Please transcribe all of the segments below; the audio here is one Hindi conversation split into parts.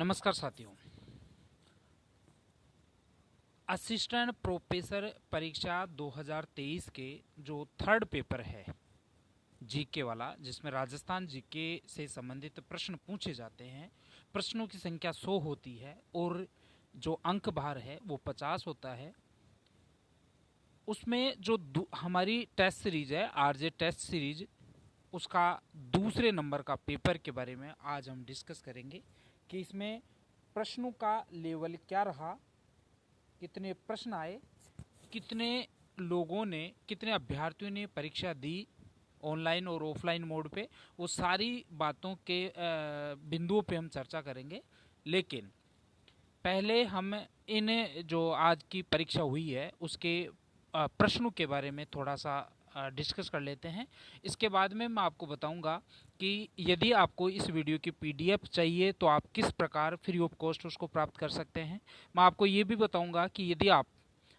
नमस्कार साथियों। असिस्टेंट प्रोफेसर परीक्षा 2023 के जो थर्ड पेपर है जीके वाला, जिसमें राजस्थान जीके से संबंधित प्रश्न पूछे जाते हैं, प्रश्नों की संख्या 100 होती है और जो अंक भार है वो 50 होता है। उसमें जो हमारी टेस्ट सीरीज है आरजे टेस्ट सीरीज, उसका दूसरे नंबर का पेपर के बारे में आज हम डिस्कस करेंगे कि इसमें प्रश्नों का लेवल क्या रहा, कितने प्रश्न आए, कितने लोगों ने, कितने अभ्यर्थियों ने परीक्षा दी ऑनलाइन और ऑफलाइन मोड पे। वो सारी बातों के बिंदुओं पे हम चर्चा करेंगे। लेकिन पहले हम इन जो आज की परीक्षा हुई है उसके प्रश्नों के बारे में थोड़ा सा डिस्कस कर लेते हैं। इसके बाद में मैं आपको बताऊंगा कि यदि आपको इस वीडियो की पीडीएफ चाहिए तो आप किस प्रकार फ्री ऑफ कॉस्ट उसको प्राप्त कर सकते हैं। मैं आपको ये भी बताऊंगा कि यदि आप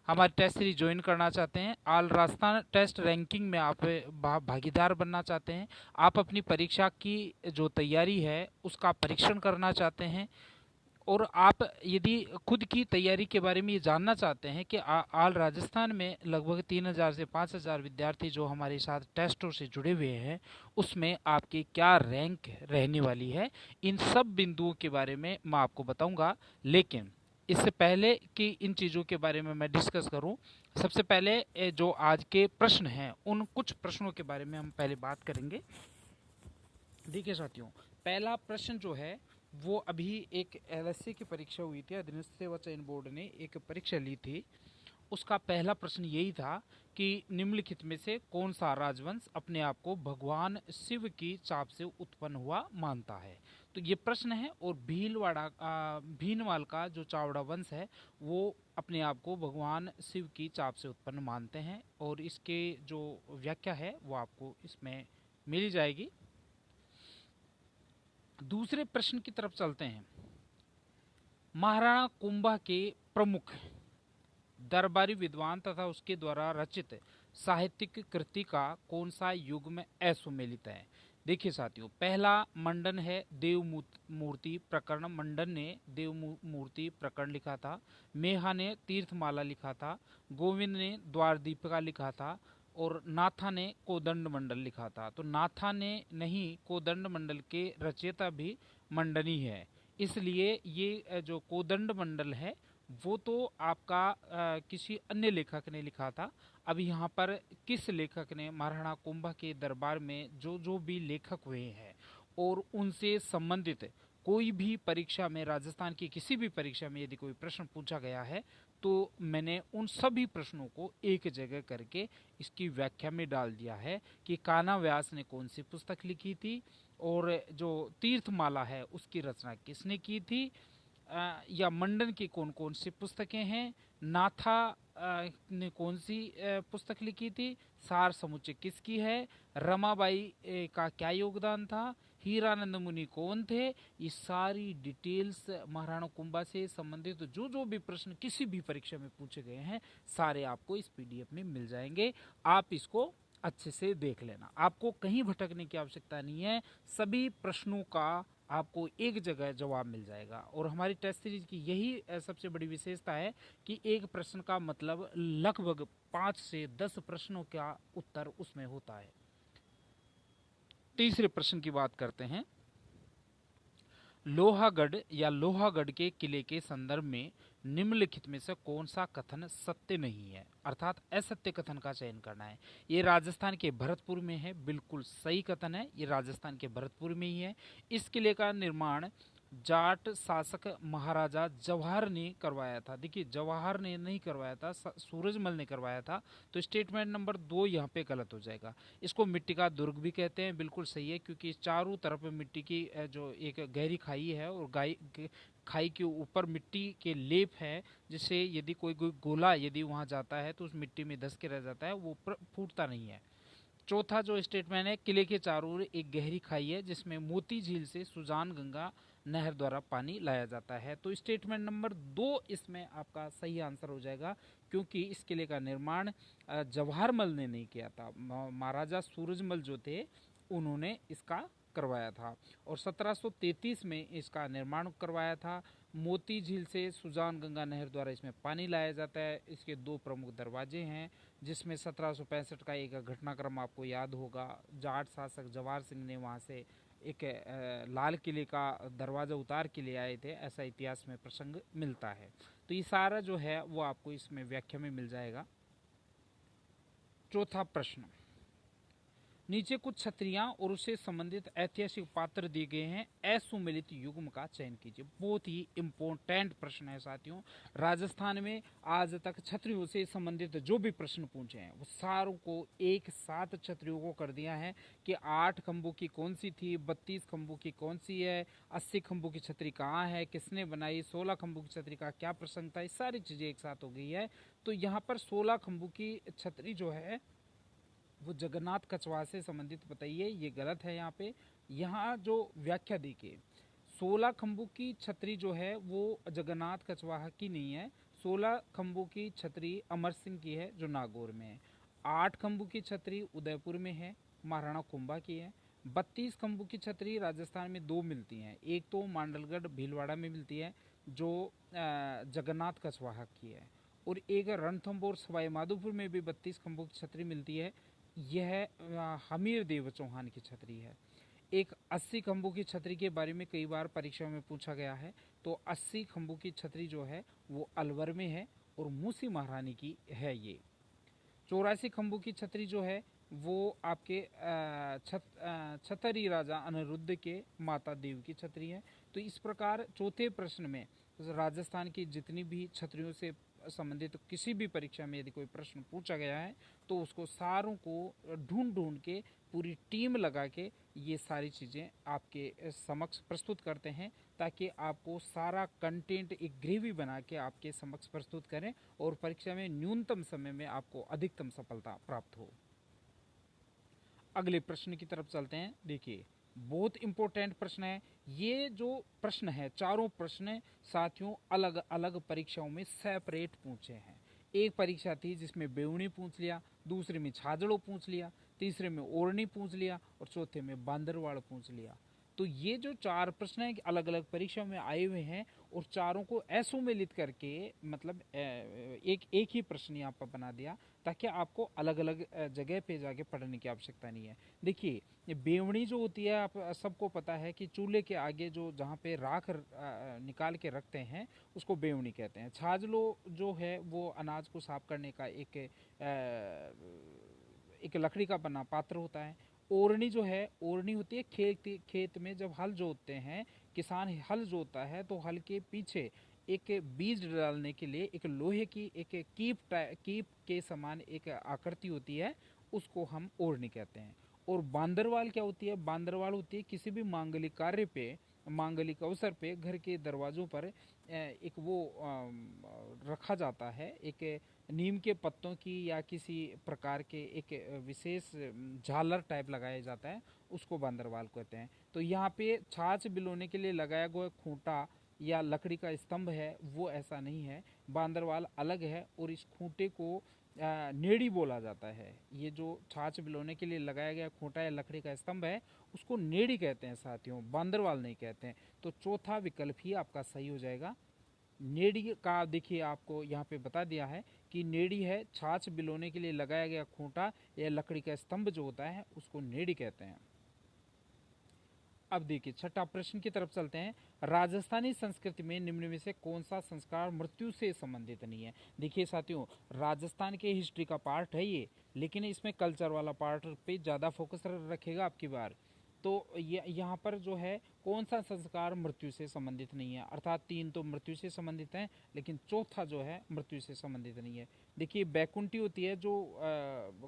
हमारे टेस्ट सीरीज ज्वाइन करना चाहते हैं, ऑल राजस्थान टेस्ट रैंकिंग में आप भागीदार बनना चाहते हैं, आप अपनी परीक्षा की जो तैयारी है उसका परीक्षण करना चाहते हैं, और आप यदि खुद की तैयारी के बारे में ये जानना चाहते हैं कि आल राजस्थान में लगभग 3000 से 5000 विद्यार्थी जो हमारे साथ टेस्टों से जुड़े हुए हैं उसमें आपकी क्या रैंक रहने वाली है, इन सब बिंदुओं के बारे में मैं आपको बताऊंगा। लेकिन इससे पहले कि इन चीज़ों के बारे में मैं डिस्कस करूं, सबसे पहले जो आज के प्रश्न हैं उन कुछ प्रश्नों के बारे में हम पहले बात करेंगे। देखिए साथियों, पहला प्रश्न जो है वो अभी एक एलएससी की परीक्षा हुई थी, अधीनस्थ सेवा चयन बोर्ड ने एक परीक्षा ली थी। उसका पहला प्रश्न यही था कि निम्नलिखित में से कौन सा राजवंश अपने आप को भगवान शिव की चाप से उत्पन्न हुआ मानता है। तो ये प्रश्न है। और भीनवाल का जो चावड़ा वंश है वो अपने आप को भगवान शिव की चाप से उत्पन्न मानते हैं, और इसके जो व्याख्या है वो आपको इसमें मिल जाएगी। दूसरे प्रश्न की तरफ चलते हैं। महाराणा कुंभा के प्रमुख दरबारी विद्वान तथा उसके द्वारा रचित साहित्यिक कृति का कौन सा युग्म असुमेलित है। देखिए साथियों, पहला मंडन है देव मूर्ति प्रकरण। मंडन ने देव मूर्ति प्रकरण लिखा था। मेहा ने तीर्थमाला लिखा था। गोविंद ने द्वारदीपिका लिखा था। और नाथा ने कोदंड मंडल लिखा था। तो नाथा ने नहीं, कोदंड मंडल के रचयिता भी मंडनी है। इसलिए ये जो कोदंड मंडल है वो तो आपका किसी अन्य लेखक ने लिखा था। अब यहाँ पर किस लेखक ने महाराणा कुंभा के दरबार में जो जो भी लेखक हुए हैं और उनसे संबंधित कोई भी परीक्षा में, राजस्थान की किसी भी परीक्षा में यदि कोई प्रश्न पूछा गया है तो मैंने उन सभी प्रश्नों को एक जगह करके इसकी व्याख्या में डाल दिया है कि कान्हा व्यास ने कौन सी पुस्तक लिखी थी, और जो तीर्थमाला है उसकी रचना किसने की थी, या मंडन की कौन कौन सी पुस्तकें हैं, नाथा ने कौन सी पुस्तक लिखी थी, सार समुच्चय किसकी है, रमाबाई का क्या योगदान था, हीरानंद मुनि कौन थे। ये सारी डिटेल्स महाराणा कुंभा से संबंधित जो जो भी प्रश्न किसी भी परीक्षा में पूछे गए हैं सारे आपको इस पीडीएफ में मिल जाएंगे। आप इसको अच्छे से देख लेना, आपको कहीं भटकने की आवश्यकता नहीं है। सभी प्रश्नों का आपको एक जगह जवाब मिल जाएगा। और हमारी टेस्ट सीरीज की यही सबसे बड़ी विशेषता है कि एक प्रश्न का मतलब लगभग 5 से 10 प्रश्नों का उत्तर उसमें होता है। तीसरे प्रश्न की बात करते हैं। लोहागढ़ या लोहागढ़ के किले के संदर्भ में निम्नलिखित में से कौन सा कथन सत्य नहीं है, अर्थात असत्य कथन का चयन करना है। ये राजस्थान के भरतपुर में है, बिल्कुल सही कथन है, ये राजस्थान के भरतपुर में ही है। इस किले का निर्माण जाट शासक महाराजा जवाहर ने करवाया था। देखिए, जवाहर ने नहीं करवाया था, सूरजमल ने करवाया था। तो स्टेटमेंट नंबर 2 यहाँ पे गलत हो जाएगा। इसको मिट्टी का दुर्ग भी कहते हैं, बिल्कुल सही है, क्योंकि चारों तरफ मिट्टी की जो एक गहरी खाई है और खाई के ऊपर मिट्टी के लेप है, जिससे यदि कोई गोला यदि वहाँ जाता है तो उस मिट्टी में धस के रह जाता है, वो फूटता नहीं है। चौथा जो स्टेटमेंट है, किले के चारों ओर एक गहरी खाई है जिसमें मोती झील से सुजान गंगा नहर द्वारा पानी लाया जाता है। तो स्टेटमेंट नंबर 2 इसमें आपका सही आंसर हो जाएगा, क्योंकि इस किले का निर्माण जवाहरमल ने नहीं किया था, महाराजा सूरजमल जो थे उन्होंने इसका करवाया था। और 1733 में इसका निर्माण करवाया था। मोती झील से सुजान गंगा नहर द्वारा इसमें पानी लाया जाता है। इसके दो प्रमुख दरवाजे हैं, जिसमें 1765 का एक घटनाक्रम आपको याद होगा। जाट शासक जवाहर सिंह ने वहाँ से एक लाल किले का दरवाज़ा उतार के ले आए थे, ऐसा इतिहास में प्रसंग मिलता है। तो ये सारा जो है वो आपको इसमें व्याख्या में मिल जाएगा। चौथा प्रश्न, नीचे कुछ छतरियां और उससे संबंधित ऐतिहासिक पात्र दिए गए हैं, असुमेलित युग्म का चयन कीजिए। बहुत ही इंपॉर्टेंट प्रश्न है साथियों। राजस्थान में आज तक छतरियों से संबंधित जो भी प्रश्न पूछे हैं वो सारों को एक साथ छतरियों को कर दिया है कि 8 खंभों की कौन सी थी, 32 खंभों की कौन सी है, 80 खंभों की छतरी कहाँ है, किसने बनाई, 16 खंभों की छतरी का क्या प्रसंग था, ये सारी चीजें एक साथ हो गई है। तो यहाँ पर 16 खंभों की छतरी जो है वो जगन्नाथ कछवाहा से संबंधित बताइए, ये गलत है। यहाँ पे यहाँ जो व्याख्या देखिए, 16 खंभों की छतरी जो है वो जगन्नाथ कछवाहा की नहीं है। 16 खंभों की छतरी अमर सिंह की है जो नागौर में है। 8 खंभों की छतरी उदयपुर में है, महाराणा कुंभा की है। 32 खंभों की छतरी राजस्थान में दो मिलती हैं, एक तो मांडलगढ़ भीलवाड़ा में मिलती है जो जगन्नाथ कछवाहा की है, और एक रणथंभौर सवाई माधोपुर में भी 32 खंभों की छतरी मिलती है, यह हमीर देव चौहान की छतरी है। एक 80 खंभों की छतरी के बारे में कई बार परीक्षा में पूछा गया है, तो 80 खंभों की छतरी जो है वो अलवर में है और मूसी महारानी की है ये। 84 खंभों की छतरी जो है वो आपके छतरी राजा अनिरुद्ध के माता देव की छतरी है। तो इस प्रकार चौथे प्रश्न में राजस्थान की जितनी भी छतरियों से संबंधित किसी भी परीक्षा में यदि कोई प्रश्न पूछा गया है तो उसको सारों को ढूंढ ढूंढ के पूरी टीम लगा के ये सारी चीज़ें आपके समक्ष प्रस्तुत करते हैं, ताकि आपको सारा कंटेंट एक ग्रेवी बना के आपके समक्ष प्रस्तुत करें और परीक्षा में न्यूनतम समय में आपको अधिकतम सफलता प्राप्त हो। अगले प्रश्न की तरफ चलते हैं। देखिए बहुत इंपॉर्टेंट प्रश्न है ये। जो प्रश्न है चारों प्रश्न साथियों अलग अलग परीक्षाओं में सेपरेट पूछे हैं। एक परीक्षा थी जिसमें बेवनी पूछ लिया, दूसरे में छाजड़ो पूछ लिया, तीसरे में ओरनी पूछ लिया और चौथे में बांदरवाड़ पूछ लिया। तो ये जो चार प्रश्न है अलग अलग परीक्षा में आए हुए हैं और चारों को असुमेलित करके मतलब एक एक ही प्रश्न यहाँ पर बना दिया, ताकि आपको अलग अलग जगह पे जाके पढ़ने की आवश्यकता नहीं है। देखिए ये बेवड़ी जो होती है आप सबको पता है कि चूल्हे के आगे जो जहाँ पे राख निकाल के रखते हैं उसको बेवड़ी कहते हैं। छाजलो जो है वो अनाज को साफ करने का एक लकड़ी का बना पात्र होता है। ओरनी जो है, ओरनी होती है खेत में जब हल जोतते हैं, किसान हल जोतता है तो हल के पीछे एक बीज डालने के लिए एक लोहे की एक कीप के समान एक आकृति होती है, उसको हम ओरनी कहते हैं। और बांदरवाल क्या होती है? बांदरवाल होती है किसी भी मांगलिक कार्य पे, मांगलिक अवसर पे घर के दरवाजों पर एक वो रखा जाता है, एक नीम के पत्तों की या किसी प्रकार के एक विशेष झालर टाइप लगाया जाता है, उसको बांदरवाल कहते हैं। तो यहाँ पे छाछ बिलोने के लिए लगाया गया खूंटा या लकड़ी का स्तंभ है वो ऐसा नहीं है, बांदरवाल अलग है। और इस खूंटे को नेड़ी बोला जाता है। ये जो छाछ बिलोने के लिए लगाया गया खूंटा या लकड़ी का स्तंभ है उसको नेड़ी कहते हैं साथियों, बांदरवाल नहीं कहते हैं। तो चौथा विकल्प ही आपका सही हो जाएगा। नेड़ी का देखिए आपको यहाँ पे बता दिया है कि नेड़ी है छाछ बिलोने के लिए लगाया गया खूंटा या लकड़ी का स्तंभ जो होता है उसको नेड़ी कहते हैं। अब देखिए छठा प्रश्न की तरफ चलते हैं। राजस्थानी संस्कृति में निम्न में से कौन सा संस्कार मृत्यु से संबंधित नहीं है? देखिए साथियों राजस्थान के हिस्ट्री का पार्ट है ये, लेकिन इसमें कल्चर वाला पार्ट पे ज़्यादा फोकस रखेगा आपकी बार। तो यहाँ पर जो है कौन सा संस्कार मृत्यु से संबंधित नहीं है, अर्थात तीन तो मृत्यु से संबंधित हैं लेकिन चौथा जो है मृत्यु से संबंधित नहीं है। देखिए बैकुंठी होती है जो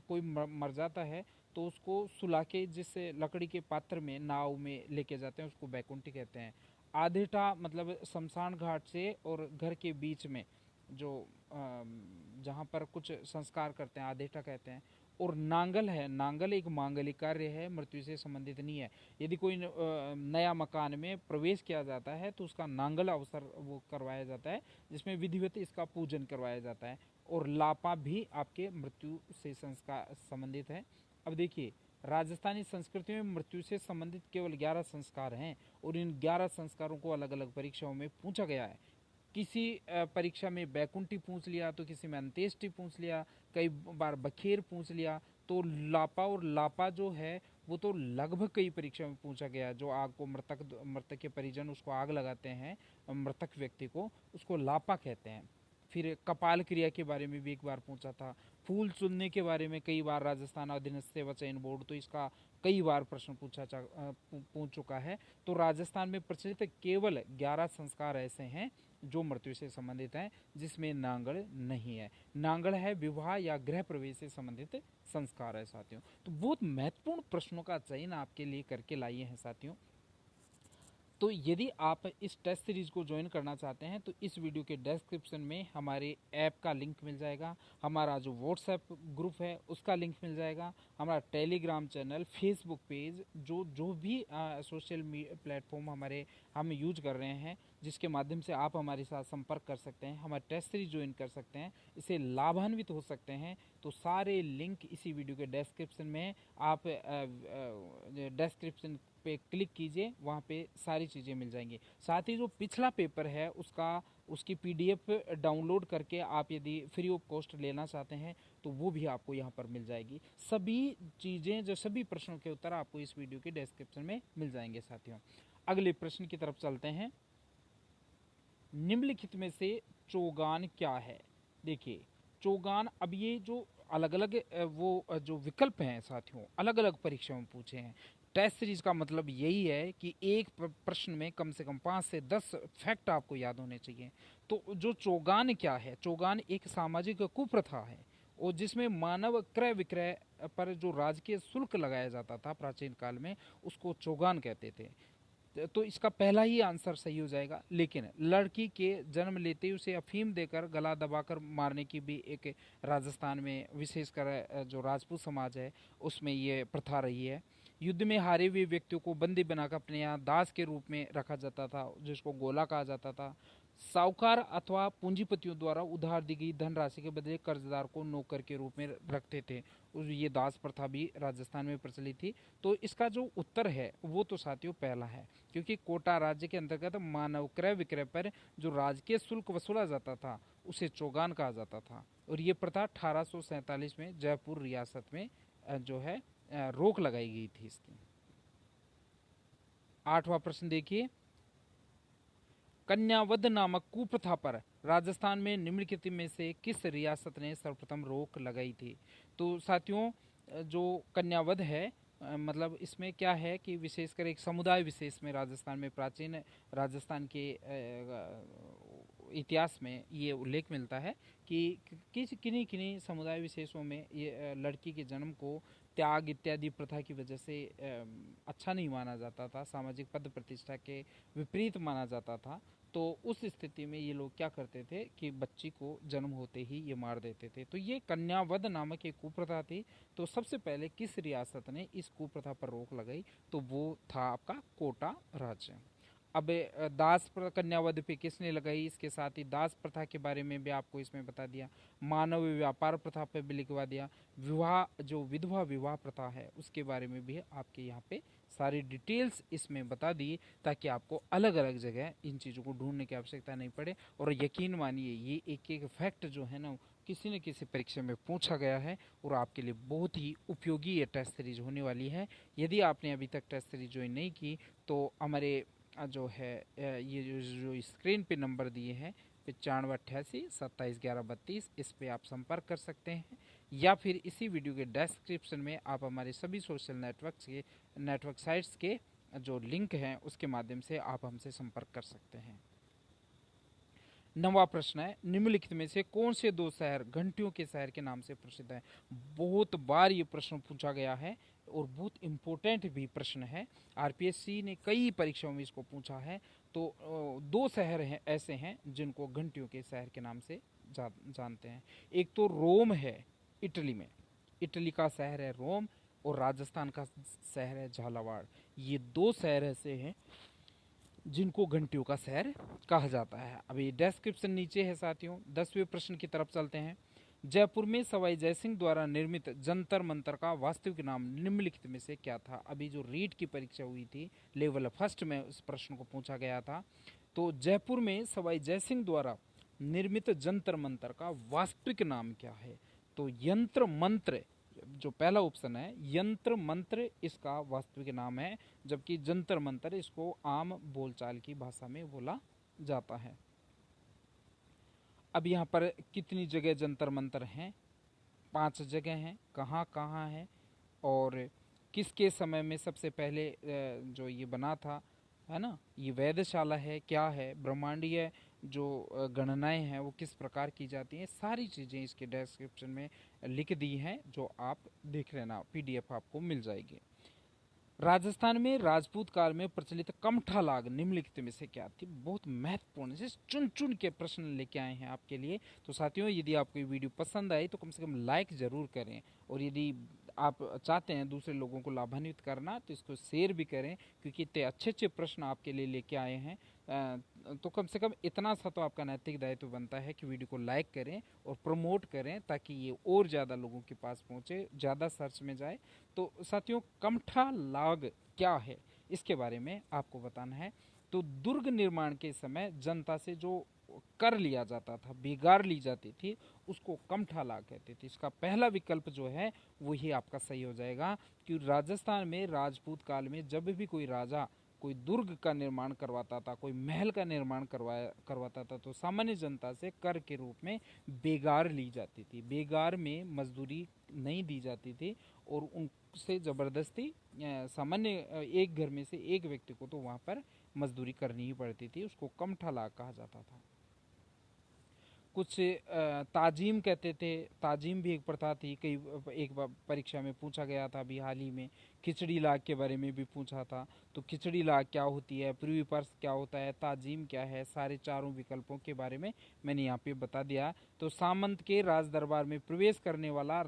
कोई मर जाता है तो उसको सुला के जिस लकड़ी के पात्र में नाव में लेके जाते हैं उसको बैकुंठी कहते हैं। आधेटा मतलब शमशान घाट से और घर के बीच में जो जहाँ पर कुछ संस्कार करते हैं आधेटा कहते हैं। और नांगल है, नांगल एक मांगलिक कार्य है, मृत्यु से संबंधित नहीं है। यदि कोई नया मकान में प्रवेश किया जाता है तो उसका नांगल अवसर वो करवाया जाता है जिसमें विधिवत इसका पूजन करवाया जाता है। और लापा भी आपके मृत्यु से संस्कार संबंधित है। अब देखिए राजस्थानी संस्कृति में मृत्यु से संबंधित केवल 11 संस्कार हैं और इन 11 संस्कारों को अलग अलग परीक्षाओं में पूछा गया है। किसी परीक्षा में बैकुंठी पूछ लिया, तो किसी में अंत्येष्टि पूछ लिया, कई बार बखेर पूछ लिया। तो लापा और लापा जो है वो तो लगभग कई परीक्षा में पूछा गया। जो आग को मृतक के परिजन उसको आग लगाते हैं, मृतक व्यक्ति को, उसको लापा कहते हैं। फिर कपाल क्रिया के बारे में भी एक बार पूछा था। फूल चुनने के बारे में कई बार राजस्थान अधीनस्थ सेवा चयन बोर्ड तो इसका कई बार प्रश्न पूछ चुका है। तो राजस्थान में प्रचलित केवल 11 संस्कार ऐसे हैं जो मृत्यु से संबंधित हैं, जिसमें नांगड़ नहीं है। नांगड़ है विवाह या गृह प्रवेश से संबंधित संस्कार है साथियों। तो बहुत महत्वपूर्ण प्रश्नों का चयन आपके लिए करके लाइए हैं साथियों। तो यदि आप इस टेस्ट सीरीज को ज्वाइन करना चाहते हैं तो इस वीडियो के डिस्क्रिप्शन में हमारे ऐप का लिंक मिल जाएगा, हमारा जो व्हाट्सएप ग्रुप है उसका लिंक मिल जाएगा, हमारा टेलीग्राम चैनल, फेसबुक पेज, जो भी सोशल प्लेटफॉर्म हम यूज कर रहे हैं, जिसके माध्यम से आप हमारे साथ संपर्क कर सकते हैं, हमारा टेस्ट सीरीज ज्वाइन कर सकते हैं, इससे लाभान्वित हो सकते हैं। तो सारे लिंक इसी वीडियो के डिस्क्रिप्शन में। आप डिस्क्रिप्शन पे क्लिक कीजिए, वहाँ पे सारी चीज़ें मिल जाएंगी। साथ ही जो पिछला पेपर है उसकी पीडीएफ डाउनलोड करके आप यदि फ्री ऑफ कॉस्ट लेना चाहते हैं तो वो भी आपको यहाँ पर मिल जाएगी। सभी चीज़ें, जो सभी प्रश्नों के उत्तर आपको इस वीडियो के डिस्क्रिप्शन में मिल जाएंगे साथियों। अगले प्रश्न की तरफ चलते हैं। निम्नलिखित में से चौगान क्या है? देखिए, चौगान, अब ये जो अलग अलग वो जो विकल्प हैं साथियों, अलग अलग परीक्षाओं में पूछे हैं। टेस्ट सीरीज का मतलब यही है कि एक प्रश्न में कम से कम 5 से 10 फैक्ट आपको याद होने चाहिए। तो जो चौगान क्या है? चौगान एक सामाजिक कुप्रथा है और जिसमें मानव क्रय विक्रय पर जो राजकीय शुल्क लगाया जाता था प्राचीन काल में, उसको चौगान कहते थे। तो इसका पहला ही आंसर सही हो जाएगा। लेकिन लड़की के जन्म लेते ही उसे अफीम देकर गला दबाकर मारने की भी एक राजस्थान में, विशेषकर जो राजपूत समाज है उसमें ये प्रथा रही है। युद्ध में हारे हुए व्यक्तियों को बंदी बनाकर अपने यहाँ दास के रूप में रखा जाता था, जिसको गोला कहा जाता था। साहूकार अथवा पूंजीपतियों द्वारा उधार दी गई धनराशि के बदले कर्जदार को नौकर के रूप में रखते थे। ये दास प्रथा भी राजस्थान में प्रचलित थी। तो इसका जो उत्तर है वो तो साथियों पहला है, क्योंकि कोटा राज्य के अंतर्गत मानव क्रय विक्रय पर जो राजकीय शुल्क वसूला जाता था उसे चौगान कहा जाता था। और ये प्रथा 1847 में जयपुर रियासत में जो है रोक लगाई गई थी इसकी। 8वां प्रश्न देखिए। कन्यावध नामक कुप्रथा पर राजस्थान में निम्नलिखित में से किस रियासत ने सर्वप्रथम रोक लगाई थी? तो साथियों, जो कन्यावध है, मतलब इसमें क्या है कि विशेषकर एक समुदाय विशेष में राजस्थान में, प्राचीन राजस्थान के इतिहास में ये उल्लेख मिलता है कि किन्हीं किन्हीं समुदाय विशेषों में ये लड़की के जन्म को त्याग इत्यादि प्रथा की वजह से अच्छा नहीं माना जाता था, सामाजिक पद प्रतिष्ठा के विपरीत माना जाता था। तो उस स्थिति में ये लोग क्या करते थे कि बच्ची को जन्म होते ही ये मार देते थे। तो ये कन्यावध नामक एक कुप्रथा थी। तो सबसे पहले किस रियासत ने इस कुप्रथा पर रोक लगाई? तो वो था आपका कोटा राज्य। अब दास कन्यावध पे किसने लगाई? इसके साथ ही दास प्रथा के बारे में भी आपको इसमें बता दिया, मानव व्यापार प्रथा पे भी लिखवा दिया, विवाह जो विधवा विवाह प्रथा है उसके बारे में भी आपके यहाँ पे सारी डिटेल्स इसमें बता दी, ताकि आपको अलग अलग जगह इन चीज़ों को ढूंढने की आवश्यकता नहीं पड़े। और यकीन मानिए ये एक एक फैक्ट जो है ना किसी न किसी परीक्षा में पूछा गया है और आपके लिए बहुत ही उपयोगी ये टेस्ट सीरीज होने वाली है। यदि आपने अभी तक टेस्ट सीरीज ज्वाइन नहीं की तो हमारे जो है ये जो स्क्रीन पे नंबर दिए हैं 9588 27 11 32, इस पे आप संपर्क कर सकते हैं, या फिर इसी वीडियो के डिस्क्रिप्शन में आप हमारे सभी सोशल नेटवर्क साइट्स के जो लिंक हैं उसके माध्यम से आप हमसे संपर्क कर सकते हैं। 9वां प्रश्न है, निम्नलिखित में से कौन से दो शहर घंटियों के शहर के नाम से प्रसिद्ध हैं? बहुत बार ये प्रश्न पूछा गया है और बहुत इम्पोर्टेंट भी प्रश्न है। आरपीएससी ने कई परीक्षाओं में इसको पूछा है। तो दो शहर हैं ऐसे हैं जिनको घंटियों के शहर के नाम से जानते हैं। एक तो रोम है इटली में, इटली का शहर है रोम, और राजस्थान का शहर है झालावाड़। ये दो शहर ऐसे हैं जिनको घंटियों का शहर कहा जाता है। अभी डिस्क्रिप्शन नीचे है साथियों। 10वें प्रश्न की तरफ चलते हैं। जयपुर में सवाई जयसिंह द्वारा निर्मित जंतर मंतर का वास्तविक नाम निम्नलिखित में से क्या था। अभी जो रीट की परीक्षा हुई थी लेवल फर्स्ट में उस प्रश्न को पूछा गया था। तो जयपुर में सवाई जयसिंह द्वारा निर्मित जंतर मंतर का वास्तविक नाम क्या है। तो यंत्र मंत्र, जो पहला ऑप्शन है यंत्र मंत्र, इसका वास्तविक नाम है, जबकि जंतर मंतर इसको आम बोलचाल की भाषा में बोला जाता है। अब यहाँ पर कितनी जगह जंतर मंतर हैं? 5 जगह हैं। कहाँ कहाँ है और किसके समय में सबसे पहले जो ये बना था, है ना, ये वेधशाला है, क्या है, ब्रह्मांडीय जो गणनाएं हैं वो किस प्रकार की जाती हैं, सारी चीज़ें इसके डिस्क्रिप्शन में लिख दी हैं, जो आप देख लेना, पीडीएफ आपको मिल जाएगी। राजस्थान में राजपूत काल में प्रचलित कमठा लाग निम्नलिखित में से क्या थी। बहुत महत्वपूर्ण, इसे चुन चुन के प्रश्न लेके आए हैं आपके लिए। तो साथियों, यदि आपको ये वीडियो पसंद आई तो कम से कम लाइक जरूर करें, और यदि आप चाहते हैं दूसरे लोगों को लाभान्वित करना तो इसको शेयर भी करें, क्योंकि इतने अच्छे अच्छे प्रश्न आपके लिए लेके आए हैं। तो कम से कम इतना सा तो आपका नैतिक दायित्व बनता है कि वीडियो को लाइक करें और प्रमोट करें, ताकि ये और ज़्यादा लोगों के पास पहुँचे, ज़्यादा सर्च में जाए। तो साथियों, कमठा लाग क्या है इसके बारे में आपको बताना है। तो दुर्ग निर्माण के समय जनता से जो कर लिया जाता था, बेगार ली जाती थी, उसको कमठा लाग कहते थे। इसका पहला विकल्प जो है वही आपका सही हो जाएगा, कि राजस्थान में राजपूत काल में जब भी कोई राजा कोई दुर्ग का निर्माण करवाता था, कोई महल का निर्माण करवाता था, तो सामान्य जनता से कर के रूप में बेगार ली जाती थी। बेगार में मजदूरी नहीं दी जाती थी, और उनसे ज़बरदस्ती सामान्य एक घर में से एक व्यक्ति को तो वहाँ पर मजदूरी करनी ही पड़ती थी। उसको कमठा लाग कहा जाता था। कुछ ताजीम कहते थे। ताजीम भी एक प्रथा थी, कई एक बार परीक्षा में पूछा गया था अभी हाल ही में। खिचड़ी लाग के बारे में भी पूछा था। तो खिचड़ी लाग क्या होती है, प्रीवी पर्स क्या होता है, ताजीम क्या है, सारे चारों विकल्पों के बारे में मैंने यहाँ पे बता दिया। तो सामंत के राज दरबार में प्रवेश करने वाला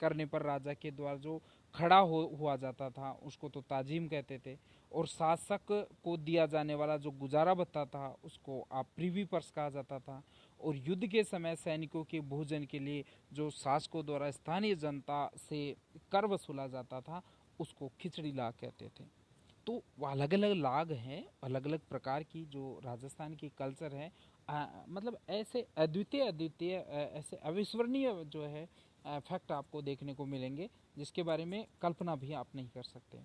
करने पर राजा के द्वारा जो खड़ा हुआ जाता था उसको तो ताजीम कहते थे। और शासक को दिया जाने वाला जो गुजारा भत्ता था उसको आप प्रीवी पर्स कहा जाता था। और युद्ध के समय सैनिकों के भोजन के लिए जो शासकों द्वारा स्थानीय जनता से कर वसूला जाता था उसको खिचड़ी लाग कहते थे। तो अलग अलग लाग हैं, अलग अलग प्रकार की जो राजस्थान की कल्चर है। मतलब ऐसे अद्वितीय अद्वितीय ऐसे अविस्मरणीय जो है फैक्ट आपको देखने को मिलेंगे, जिसके बारे में कल्पना भी आप नहीं कर सकते।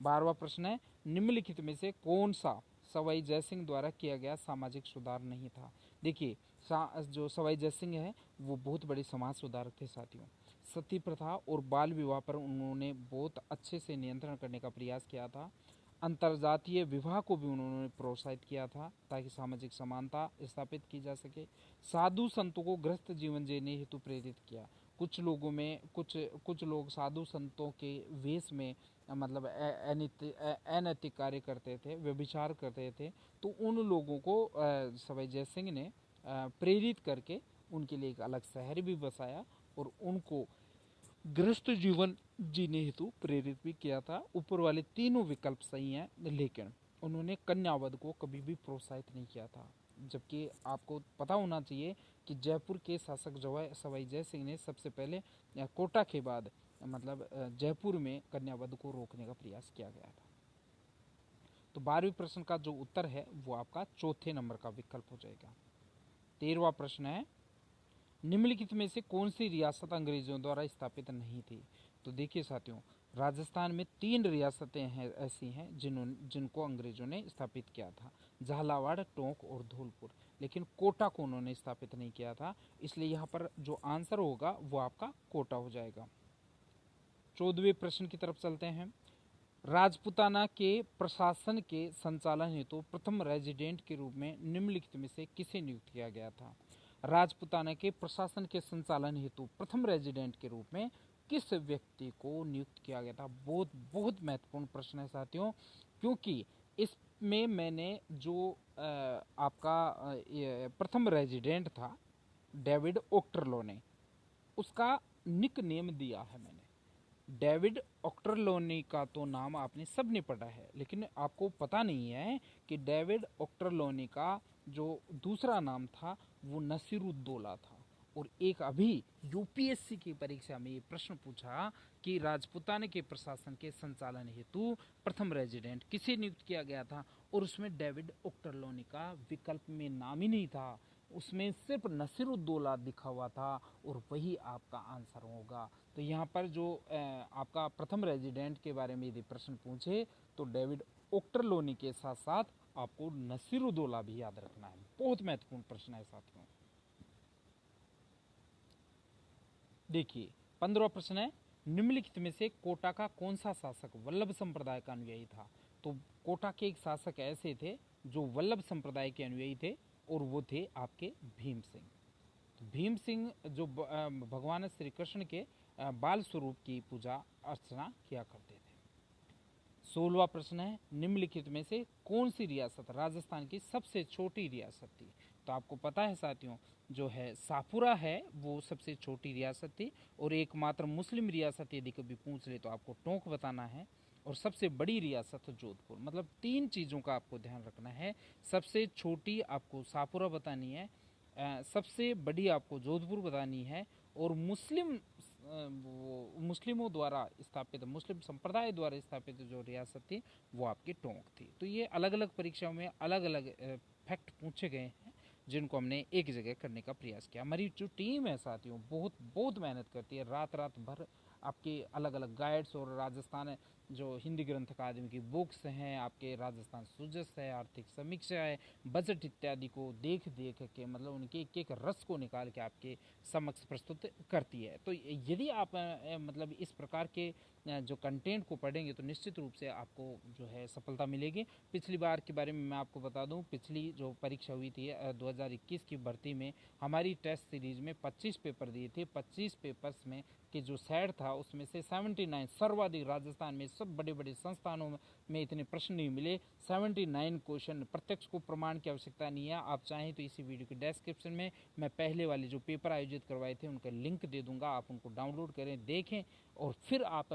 12वां प्रश्न है, निम्नलिखित में से कौन सा सवाई जयसिंह द्वारा किया गया सामाजिक सुधार नहीं था। देखिए, जो सवाई जयसिंह है वो बहुत बड़े समाज सुधारक थे साथियों। सती प्रथा और बाल विवाह पर उन्होंने बहुत अच्छे से नियंत्रण करने का प्रयास किया था। अंतर्जातीय विवाह को भी उन्होंने प्रोत्साहित किया था ताकि सामाजिक समानता स्थापित की जा सके। साधु संतों को गृहस्थ जीवन जीने हेतु प्रेरित किया। कुछ लोगों में कुछ लोग साधु संतों के वेश में मतलब अनैतिक कार्य करते थे, व्यभिचार करते थे। तो उन लोगों को सवाई जयसिंह ने प्रेरित करके उनके लिए एक अलग शहर भी बसाया और उनको गृहस्थ जीवन जीने हेतु प्रेरित भी किया था। ऊपर वाले तीनों विकल्प सही हैं, लेकिन उन्होंने कन्यावध को कभी भी प्रोत्साहित नहीं किया था। जबकि आपको पता होना चाहिए कि जयपुर के शासक सवाई जय सिंह ने सबसे पहले कोटा के बाद मतलब जयपुर में कन्यावध को रोकने का प्रयास किया गया था। तो 12वें प्रश्न का जो उत्तर है वो आपका चौथे नंबर का विकल्प हो जाएगा। 13वां प्रश्न है, निम्नलिखित में से कौन सी रियासत अंग्रेजों द्वारा स्थापित नहीं थी। तो देखिए साथियों, राजस्थान में 3 रियासतें हैं ऐसी हैं जिनको अंग्रेजों ने स्थापित किया था, झालावाड़, टोंक और धौलपुर। लेकिन कोटा को उन्होंने स्थापित नहीं किया था, इसलिए यहाँ पर जो आंसर होगा वो आपका कोटा हो जाएगा। 14वें प्रश्न की तरफ चलते हैं। राजपुताना के प्रशासन के संचालन हेतु प्रथम रेजिडेंट के रूप में निम्नलिखित में से किसे नियुक्त किया गया था। राजपुताना के प्रशासन के संचालन हेतु प्रथम रेजिडेंट के रूप में किस व्यक्ति को नियुक्त किया गया था। बहुत बहुत महत्वपूर्ण प्रश्न है साथियों, क्योंकि इसमें मैंने जो आपका प्रथम रेजिडेंट था डेविड ओक्टरलो उसका निक नेम दिया है मैंने। डेविड ऑक्टरलोनी का तो नाम आपने सब ने पढ़ा है, लेकिन आपको पता नहीं है कि डेविड ऑक्टरलोनी का जो दूसरा नाम था वो नसीरुद्दौला था। और एक अभी यूपीएससी की परीक्षा में ये प्रश्न पूछा कि राजपूताने के प्रशासन के संचालन हेतु प्रथम रेजिडेंट किसे नियुक्त किया गया था, और उसमें डेविड ओक्टरलोनी का विकल्प में नाम ही नहीं था, उसमें सिर्फ नसीरुद्दौला लिखा हुआ था, और वही आपका आंसर होगा। तो यहाँ पर जो आपका प्रथम रेजिडेंट के बारे में यदि प्रश्न पूछे तो डेविड ओक्टरलोनी के साथ साथ आपको नसीरुद्दौला भी याद रखना है। बहुत महत्वपूर्ण प्रश्न है साथियों। देखिए 15वां प्रश्न है, निम्नलिखित में से कोटा का कौन सा शासक वल्लभ संप्रदाय का अनुयायी था। तो कोटा के एक शासक ऐसे थे जो वल्लभ संप्रदाय के अनुयायी थे, और वो थे आपके भीम सिंह। तो भीम सिंह जो भगवान श्री कृष्ण के बाल स्वरूप की पूजा अर्चना किया करते थे। 16वां प्रश्न है, निम्नलिखित में से कौन सी रियासत राजस्थान की सबसे छोटी रियासत थी। तो आपको पता है साथियों, जो है सापुरा है वो सबसे छोटी रियासत थी, और एकमात्र मुस्लिम रियासत यदि कभी पूछ ले तो आपको टोंक बताना है, और सबसे बड़ी रियासत जोधपुर। मतलब 3 चीज़ों का आपको ध्यान रखना है। सबसे छोटी आपको सापुरा बतानी है, सबसे बड़ी आपको जोधपुर बतानी है, और मुस्लिमों द्वारा स्थापित, मुस्लिम संप्रदाय द्वारा स्थापित जो रियासत थी वो आपकी टोंक थी। तो ये अलग अलग परीक्षाओं में अलग अलग फैक्ट पूछे गए हैं, जिनको हमने एक जगह करने का प्रयास किया। हमारी जो टीम है साथियों बहुत बहुत मेहनत करती है, रात रात भर आपके अलग अलग गाइड्स और राजस्थान जो हिंदी ग्रंथ अकादमी की बुक्स हैं, आपके राजस्थान सुजस है, आर्थिक समीक्षा है, बजट इत्यादि को देख देख के, मतलब उनके एक एक रस को निकाल के आपके समक्ष प्रस्तुत करती है। तो यदि आप मतलब इस प्रकार के जो कंटेंट को पढ़ेंगे तो निश्चित रूप से आपको जो है सफलता मिलेगी। पिछली बार के बारे में मैं आपको बता दूं, पिछली जो परीक्षा हुई थी 2021 की भर्ती में हमारी टेस्ट सीरीज में 25 पेपर दिए थे। 25 पेपर्स में कि जो सेट था उसमें से 79 सर्वाधिक राजस्थान में सब बड़े बड़े संस्थानों में इतने प्रश्न नहीं मिले। 79 क्वेश्चन, प्रत्यक्ष को प्रमाण की आवश्यकता नहीं है। आप चाहें तो इसी वीडियो के डिस्क्रिप्शन में मैं पहले वाले जो पेपर आयोजित करवाए थे उनका लिंक दे दूंगा, आप उनको डाउनलोड करें, देखें, और फिर आप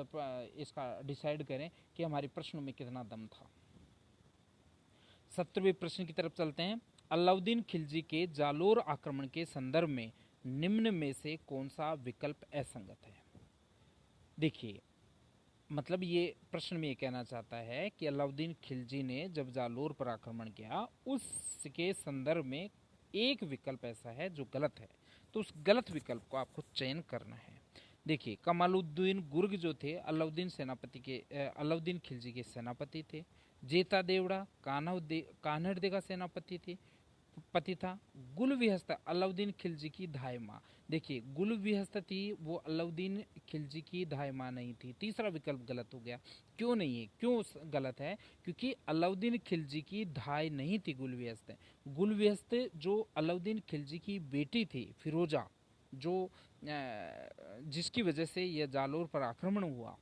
इसका डिसाइड करें कि हमारे प्रश्नों में कितना दम था। 17वें प्रश्न की तरफ चलते हैं। अलाउद्दीन खिलजी के जालोर आक्रमण के संदर्भ में निम्न में से कौन सा विकल्प असंगत है। देखिए मतलब ये प्रश्न में ये कहना चाहता है कि अलाउद्दीन खिलजी ने जब जालोर पर आक्रमण किया उसके संदर्भ में एक विकल्प ऐसा है जो गलत है, तो उस गलत विकल्प को आपको चयन करना है। देखिए कमालुद्दीन गुर्ग जो थे अलाउद्दीन खिलजी के सेनापति थे। जेता देवड़ा कान्हड़दे का सेनापति थे पति था। गुल विहस्त अलाउद्दीन खिलजी की धाय माँ। देखिए गुल विहस्त थी वो अलाउद्दीन खिलजी की धाय माँ नहीं थी। तीसरा विकल्प गलत हो गया। क्यों नहीं है, क्यों गलत है? क्योंकि अलाउद्दीन खिलजी की धाय नहीं थी गुल विहस्त। गुल विहस्त जो अलाउद्दीन खिलजी की बेटी थी फिरोजा, जो जिसकी वजह से यह जालोर पर आक्रमण हुआ,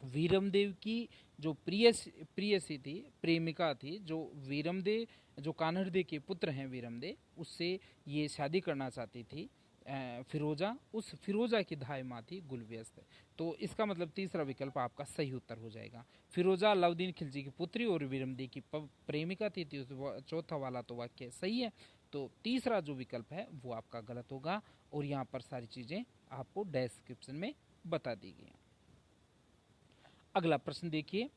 वीरमदेव की जो प्रियसी थी, प्रेमिका थी, जो वीरमदेव जो कान्हड़दे के पुत्र हैं वीरमदेव, उससे ये शादी करना चाहती थी फिरोजा। उस फिरोजा की धाय माँ थी गुलव्यस्त। तो इसका मतलब तीसरा विकल्प आपका सही उत्तर हो जाएगा। फिरोजा अलाउद्दीन खिलजी की पुत्री और वीरमदेव की प्रेमिका थी। चौथा वाला तो वाक्य सही है, तो तीसरा जो विकल्प है वो आपका गलत होगा। और यहाँ पर सारी चीज़ें आपको डिस्क्रिप्शन में बता दी गई। अगला प्रश्न देखिए,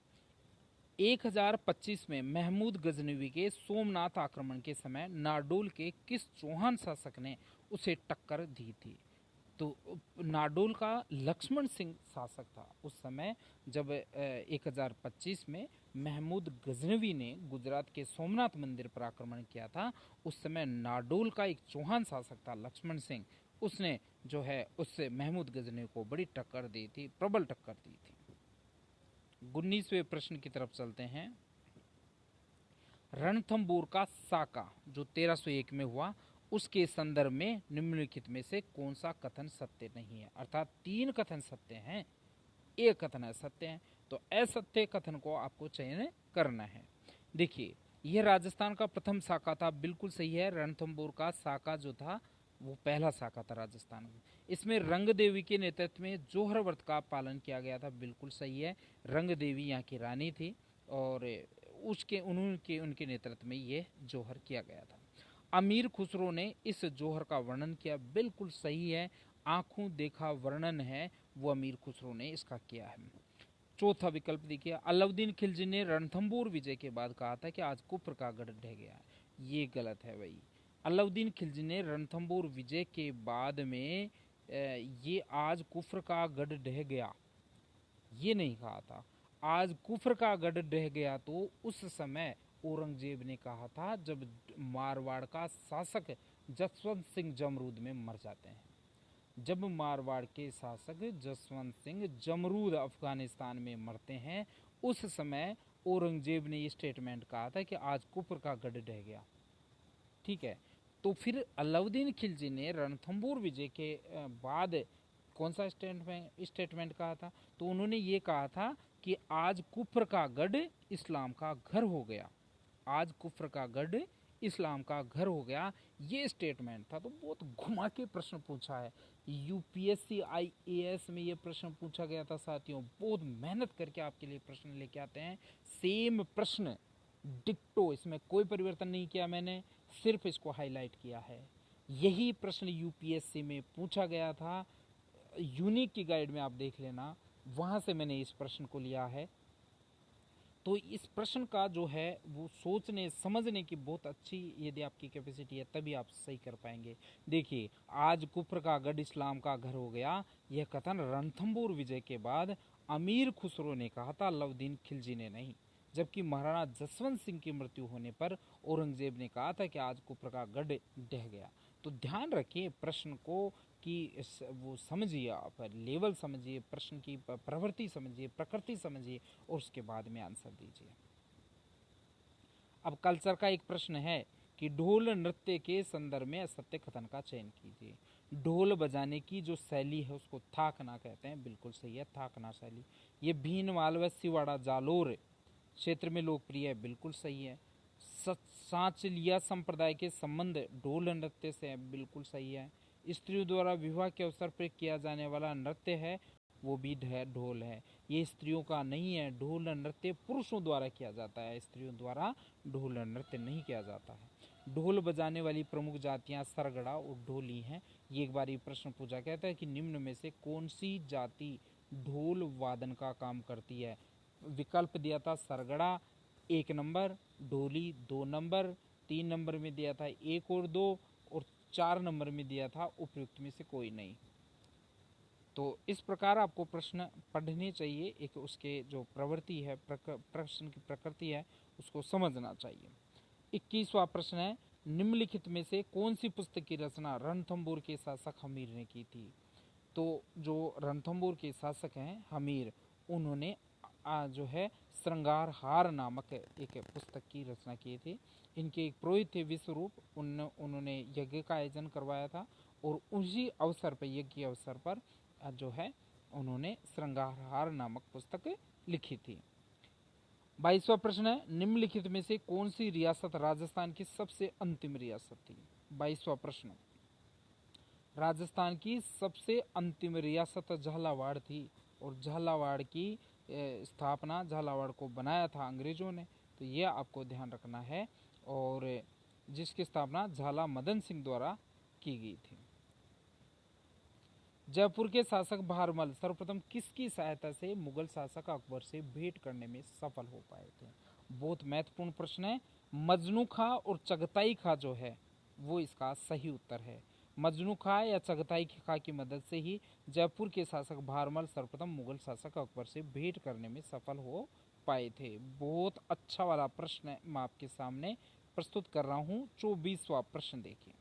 1025 में महमूद गजनवी के सोमनाथ आक्रमण के समय नारडोल के किस चौहान शासक ने उसे टक्कर दी थी। तो नारडोल का लक्ष्मण सिंह शासक था उस समय जब 1025 में महमूद गजनवी ने गुजरात के सोमनाथ मंदिर पर आक्रमण किया था। उस समय नारडोल का एक चौहान शासक था लक्ष्मण सिंह, उसने जो है उससे महमूद गजनवी को बड़ी टक्कर दी थी, प्रबल टक्कर दी थी। 19वें प्रश्न की तरफ चलते हैं। रणथंबोर का साका जो 1301 में हुआ, उसके संदर्भ में निम्नलिखित में से कौन सा कथन सत्य नहीं है। अर्थात 3 कथन सत्य हैं, एक कथन असत्य है। तो असत्य कथन को आपको चयन करना है। देखिए यह राजस्थान का प्रथम साका था, बिल्कुल सही है। रणथंबोर का साका जो था वो पहला साका था राजस्थान में। इसमें रंग देवी के नेतृत्व में जोहर व्रत का पालन किया गया था, बिल्कुल सही है। रंग देवी यहाँ की रानी थी और उनके नेतृत्व में ये जोहर किया गया था। अमीर खुसरो ने इस जौहर का वर्णन किया। बिल्कुल सही है, आंखों देखा वर्णन है वो अमीर खुसरो ने इसका किया है। चौथा विकल्प देखिए, अलाउद्दीन खिलजी ने रणथंबोर विजय के बाद कहा था कि आज कुफ्र का गढ़ ढह गया है। ये गलत है भाई। अलाउद्दीन खिलजी ने रणथंबोर विजय के बाद में ये आज कुफ्र का गढ़ ढह गया ये नहीं कहा था। आज कुफ्र का गढ़ ढह गया तो उस समय औरंगजेब ने कहा था जब मारवाड़ का शासक जसवंत सिंह जमरूद में मर जाते हैं। जब मारवाड़ के शासक जसवंत सिंह जमरूद अफगानिस्तान में मरते हैं उस समय औरंगजेब ने ये स्टेटमेंट कहा था कि आज कुफ्र का गढ़ ढह गया। ठीक है, तो फिर अलाउद्दीन खिलजी ने रणथंबोर विजय के बाद कौन सा स्टेटमेंट कहा था? तो उन्होंने ये कहा था कि आज कुफ्र का गढ़ इस्लाम का घर हो गया। आज कुफ्र का गढ़ इस्लाम का घर हो गया, ये स्टेटमेंट था। तो बहुत घुमा के प्रश्न पूछा है। यूपीएससी आईएएस में ये प्रश्न पूछा गया था साथियों। बहुत मेहनत करके आपके लिए प्रश्न लेके आते हैं। सेम प्रश्न डिक्टो, इसमें कोई परिवर्तन नहीं किया मैंने, सिर्फ इसको हाईलाइट किया है। यही प्रश्न यूपीएससी में पूछा गया था। यूनिक की गाइड में आप देख लेना, वहां से मैंने इस प्रश्न को लिया है। तो इस प्रश्न का जो है वो सोचने समझने की बहुत अच्छी यदि आपकी कैपेसिटी है तभी आप सही कर पाएंगे। देखिए, आज कुफ्र का गढ़ इस्लाम का घर हो गया, यह कथन रणथंबोर विजय के बाद अमीर खुसरो ने कहा था, अलाउद्दीन खिलजी ने नहीं। जबकि महाराणा जसवंत सिंह की मृत्यु होने पर औरंगजेब ने कहा था कि आज कुफ्र का गढ़ ढह गया। तो ध्यान रखिए प्रश्न को कि वो समझिए, आप लेवल समझिए, प्रश्न की प्रवृत्ति समझिए, प्रकृति समझिए और उसके बाद में आंसर दीजिए। अब कल्चर का एक प्रश्न है कि ढोल नृत्य के संदर्भ में असत्य कथन का चयन कीजिए। ढोल बजाने की जो शैली है उसको थाकना कहते हैं। बिल्कुल सही है, थाकना शैली। ये भीनमाल व सिवाड़ा जालोर क्षेत्र में लोकप्रिय है। बिल्कुल सही है। सांचलिया संप्रदाय के संबंध ढोल नृत्य से है। बिल्कुल सही है। स्त्रियों द्वारा विवाह के अवसर पर किया जाने वाला नृत्य है वो भी ढोल है। ये स्त्रियों का नहीं है। ढोल नृत्य पुरुषों द्वारा किया जाता है, स्त्रियों द्वारा ढोल नृत्य नहीं किया जाता है। ढोल बजाने वाली प्रमुख जातियां सरगड़ा और ढोली हैं। ये एक बार ये प्रश्न पूछा गया था कि निम्न में से कौन सी जाति ढोल वादन का काम करती है? विकल्प दिया था सरगड़ा 1 नंबर, ढोली 2 नंबर, 3 नंबर में दिया था 1 और 2 और 4 नंबर में दिया था उपयुक्त में से कोई नहीं। तो इस प्रकार आपको प्रश्न पढ़ने चाहिए। एक उसके जो प्रवृत्ति है, प्रश्न की प्रकृति है, उसको समझना चाहिए। 21वां प्रश्न है, निम्नलिखित में से कौन सी पुस्तक की रचना रणथंबोर के शासक हमीर ने की थी? तो जो रणथंबोर के शासक हैं हमीर, उन्होंने जो है श्रृंगार हार नामक एक पुस्तक की रचना की थी। इनके एक पुरोहित थे विश्वरूप, उन्होंने यज्ञ का आयोजन करवाया था और उसी अवसर पर, यज्ञ के अवसर पर जो है उन्होंने श्रृंगार हार नामक पुस्तक लिखी थी। 22वां प्रश्न है, निम्नलिखित में से कौन सी रियासत राजस्थान की सबसे अंतिम रियासत थी? 22वां प्रश्न, राजस्थान की सबसे अंतिम रियासत झालावाड़ थी और झालावाड़ की स्थापना, झालावाड़ को बनाया था अंग्रेजों ने। तो ये आपको ध्यान रखना है। और जिसकी स्थापना झाला मदन सिंह द्वारा की गई थी। जयपुर के शासक भारमल सर्वप्रथम किसकी सहायता से मुगल शासक अकबर से भेंट करने में सफल हो पाए थे? बहुत महत्वपूर्ण प्रश्न है। मजनू खां और चगताई खां जो है वो इसका सही उत्तर है। मजनू खां या चगताई खां की मदद से ही जयपुर के शासक भारमल सर्वप्रथम मुगल शासक अकबर से भेंट करने में सफल हो पाए थे। बहुत अच्छा वाला प्रश्न मैं आपके सामने प्रस्तुत कर रहा हूँ। 24वां प्रश्न देखिए,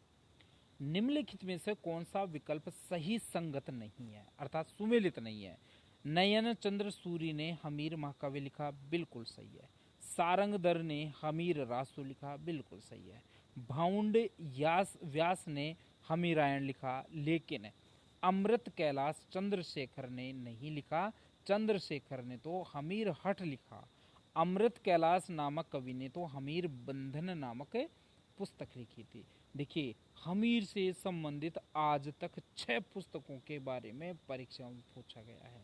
निम्नलिखित में से कौन सा विकल्प सही संगत नहीं है, अर्थात सुमेलित नहीं है? नयन चंद्र सूरी ने हमीर महाकाव्य लिखा। बिल्कुल सही है। सारंगधर ने हमीर रासो लिखा। बिल्कुल सही है। भाउंड व्यास ने हमीरायण लिखा, लेकिन अमृत कैलाश चंद्रशेखर ने नहीं लिखा। चंद्रशेखर ने तो हमीर हठ लिखा। अमृत कैलाश नामक कवि ने तो हमीर बंधन नामक पुस्तक लिखी थी। देखिए, हमीर से संबंधित आज तक 6 पुस्तकों के बारे में परीक्षा में पूछा गया है।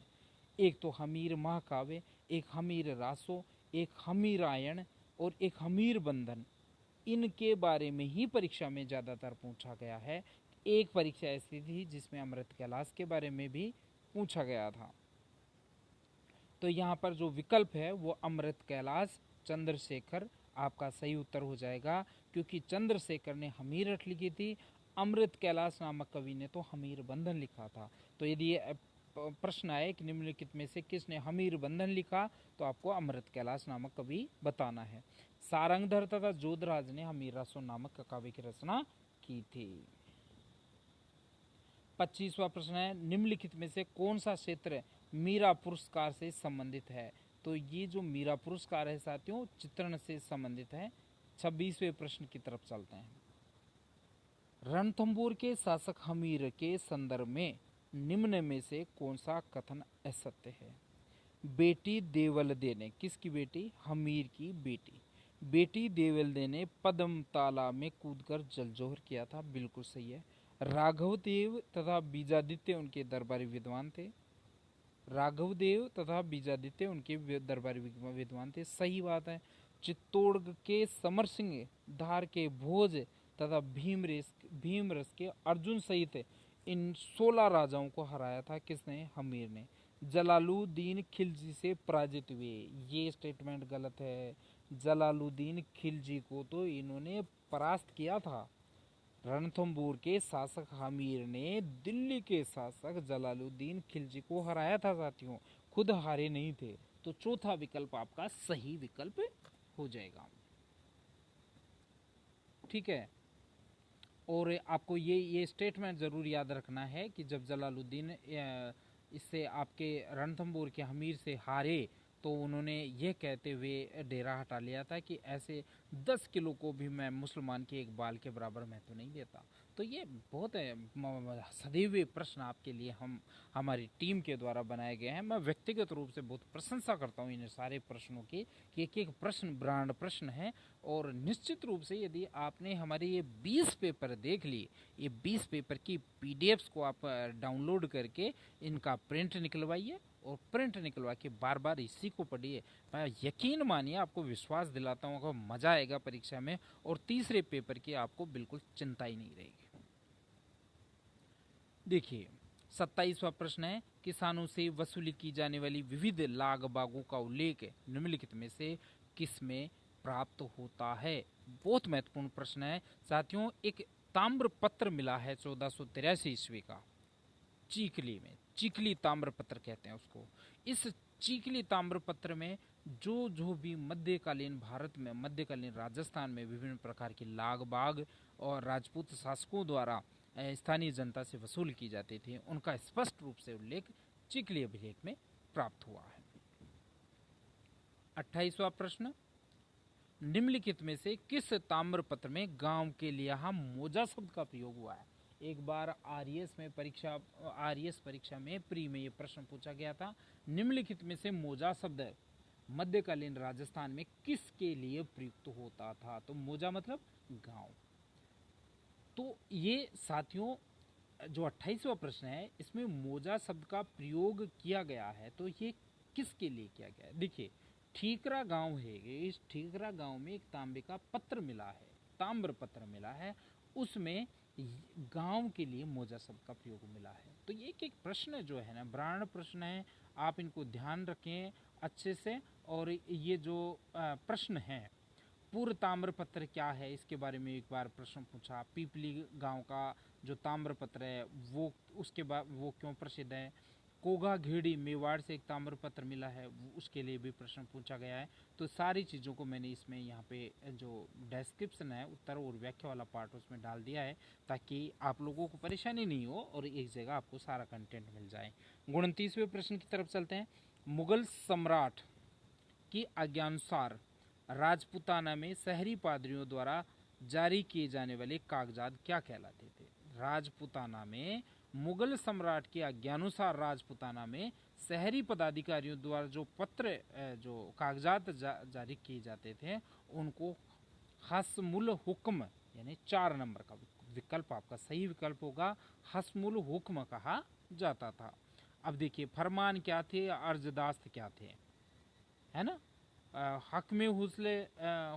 एक तो हमीर महाकाव्य, एक हमीर रासो, एक हमीरायण और एक हमीर बंधन। इनके बारे में ही परीक्षा में ज़्यादातर पूछा गया है। एक परीक्षा ऐसी थी जिसमें अमृत कैलाश के बारे में भी पूछा गया था। तो यहाँ पर जो विकल्प है वो अमृत कैलाश चंद्रशेखर आपका सही उत्तर हो जाएगा, क्योंकि चंद्रशेखर ने हमीरठ लिखी थी, अमृत कैलाश नामक कवि ने तो हमीर बंधन लिखा था। तो यदि ये प्रश्न आए कि निम्नलिखित में से किसने हमीर बंधन लिखा, तो आपको अमृत कैलाश नामक कवि बताना है। सारंगधर तथा जोधराज ने हमीरासुर नामक काव्य की रचना की थी। 25वां प्रश्न है, निम्नलिखित में से कौन सा क्षेत्र मीरा पुरस्कार से संबंधित है? तो ये जो मीरा पुरस्कार है साथियों, चित्रण से संबंधित है। 26वें प्रश्न की तरफ चलते हैं। रणथंभौर के शासक हमीर के संदर्भ में निम्न में से कौन सा कथन असत्य है? बेटी देवलदे ने, किसकी बेटी? हमीर की बेटी। बेटी देवलदे ने पद्म तालाब में कूदकर जलजोहर किया था, बिल्कुल सही है। राघवदेव तथा बीजादित्य उनके दरबारी विद्वान थे। राघवदेव तथा बीजादित्य उनके दरबारी विद्वान थे, सही बात है। चित्तौड़ के समर सिंह, धार के भोज तथा भीमरस के अर्जुन सहित इन 16 राजाओं को हराया था किसने? हमीर ने। जलालुद्दीन खिलजी से पराजित हुए, ये स्टेटमेंट गलत है। जलालुद्दीन खिलजी को तो इन्होंने परास्त किया था। रणथंभौर के शासक हमीर ने दिल्ली के शासक जलालुद्दीन खिलजी को हराया था साथियों, खुद हारे नहीं थे। तो चौथा विकल्प आपका सही विकल्प हो जाएगा। ठीक है, और आपको ये स्टेटमेंट जरूर याद रखना है कि जब जलालुद्दीन इससे आपके रणथंभौर के हमीर से हारे, तो उन्होंने ये कहते हुए डेरा हटा लिया था कि ऐसे 10 किलो को भी मैं मुसलमान के एक बाल के बराबर महत्व नहीं देता। तो ये बहुत सदैव प्रश्न आपके लिए हमारी टीम के द्वारा बनाए गए हैं। मैं व्यक्तिगत रूप से बहुत प्रशंसा करता हूँ इन सारे प्रश्नों की, कि एक एक प्रश्न ब्रांड प्रश्न है। और निश्चित रूप से यदि आपने हमारे ये 20 पेपर देख लिए, ये 20 पेपर की पीडीएफ्स को आप डाउनलोड करके इनका प्रिंट निकलवाइए, और प्रिंट निकलवा के बार बार इसी को पढ़िए। मैं यकीन मानिए, आपको विश्वास दिलाता हूँ, आपको मजा आएगा परीक्षा में, और तीसरे पेपर की आपको बिल्कुल चिंता ही नहीं रहेगी। देखिए 27वां प्रश्न है, किसानों से वसूली की जाने वाली विविध लाग बागों का उल्लेख निम्नलिखित में से किस में प्राप्त होता है? बहुत महत्वपूर्ण प्रश्न है साथियों। एक ताम्र पत्र मिला है 1483 ईस्वी का चीखली में, चीखली ताम्र पत्र कहते हैं उसको। इस चीखली ताम्र पत्र में जो भी मध्यकालीन भारत में, मध्यकालीन राजस्थान में विभिन्न प्रकार की लाग बाग और राजपूत शासकों द्वारा स्थानीय जनता से वसूल की जाती थी, उनका स्पष्ट रूप से उल्लेख चिखली अभिलेख में प्राप्त हुआ है। 28वां प्रश्न, निम्नलिखित में से किस ताम्र पत्र में गांव के लिए हम मोजा शब्द का प्रयोग हुआ है? एक बार आरएएस परीक्षा में प्री में ये प्रश्न पूछा गया था। निम्नलिखित में से मोजा शब्द मध्यकालीन राजस्थान में किसके लिए प्रयुक्त होता था? तो मोजा मतलब गांव। तो ये साथियों जो 28वां प्रश्न है, इसमें मोजा शब्द का प्रयोग किया गया है, तो ये किसके लिए किया गया है? देखिए ठीकरा गांव है, इस ठीकरा गांव में एक तांबे का पत्र मिला है, ताम्र पत्र मिला है, उसमें गांव के लिए मोजा शब्द का प्रयोग मिला है। तो ये एक प्रश्न जो है ना, ब्रांड प्रश्न है, आप इनको ध्यान रखें अच्छे से। और ये जो प्रश्न है, पूर्व ताम्र पत्र क्या है, इसके बारे में एक बार प्रश्न पूछा। पीपली गांव का जो ताम्र पत्र है वो उसके बाद वो क्यों प्रसिद्ध है। कोगा घेड़ी मेवाड़ से एक ताम्र पत्र मिला है, उसके लिए भी प्रश्न पूछा गया है। तो सारी चीज़ों को मैंने इसमें यहाँ पे जो डिस्क्रिप्शन है, उत्तर और व्याख्या वाला पार्ट उसमें डाल दिया है, ताकि आप लोगों को परेशानी नहीं हो और एक जगह आपको सारा कंटेंट मिल जाए। 29वें प्रश्न की तरफ चलते हैं। मुगल सम्राट की आज्ञानुसार राजपुताना में शहरी पादरियों द्वारा जारी किए जाने वाले कागजात क्या कहलाते थे? राजपुताना में मुगल सम्राट की आज्ञानुसार राजपुताना में शहरी पदाधिकारियों द्वारा जो पत्र जो कागजात जारी किए जाते थे, उनको हस्मुल हुक्म, यानी 4 नंबर का विकल्प आपका सही विकल्प होगा, हस्मुल हुक्म कहा जाता था। अब देखिए फरमान क्या थे, अर्जदास्त क्या थे, है ना। हक में हुस्ले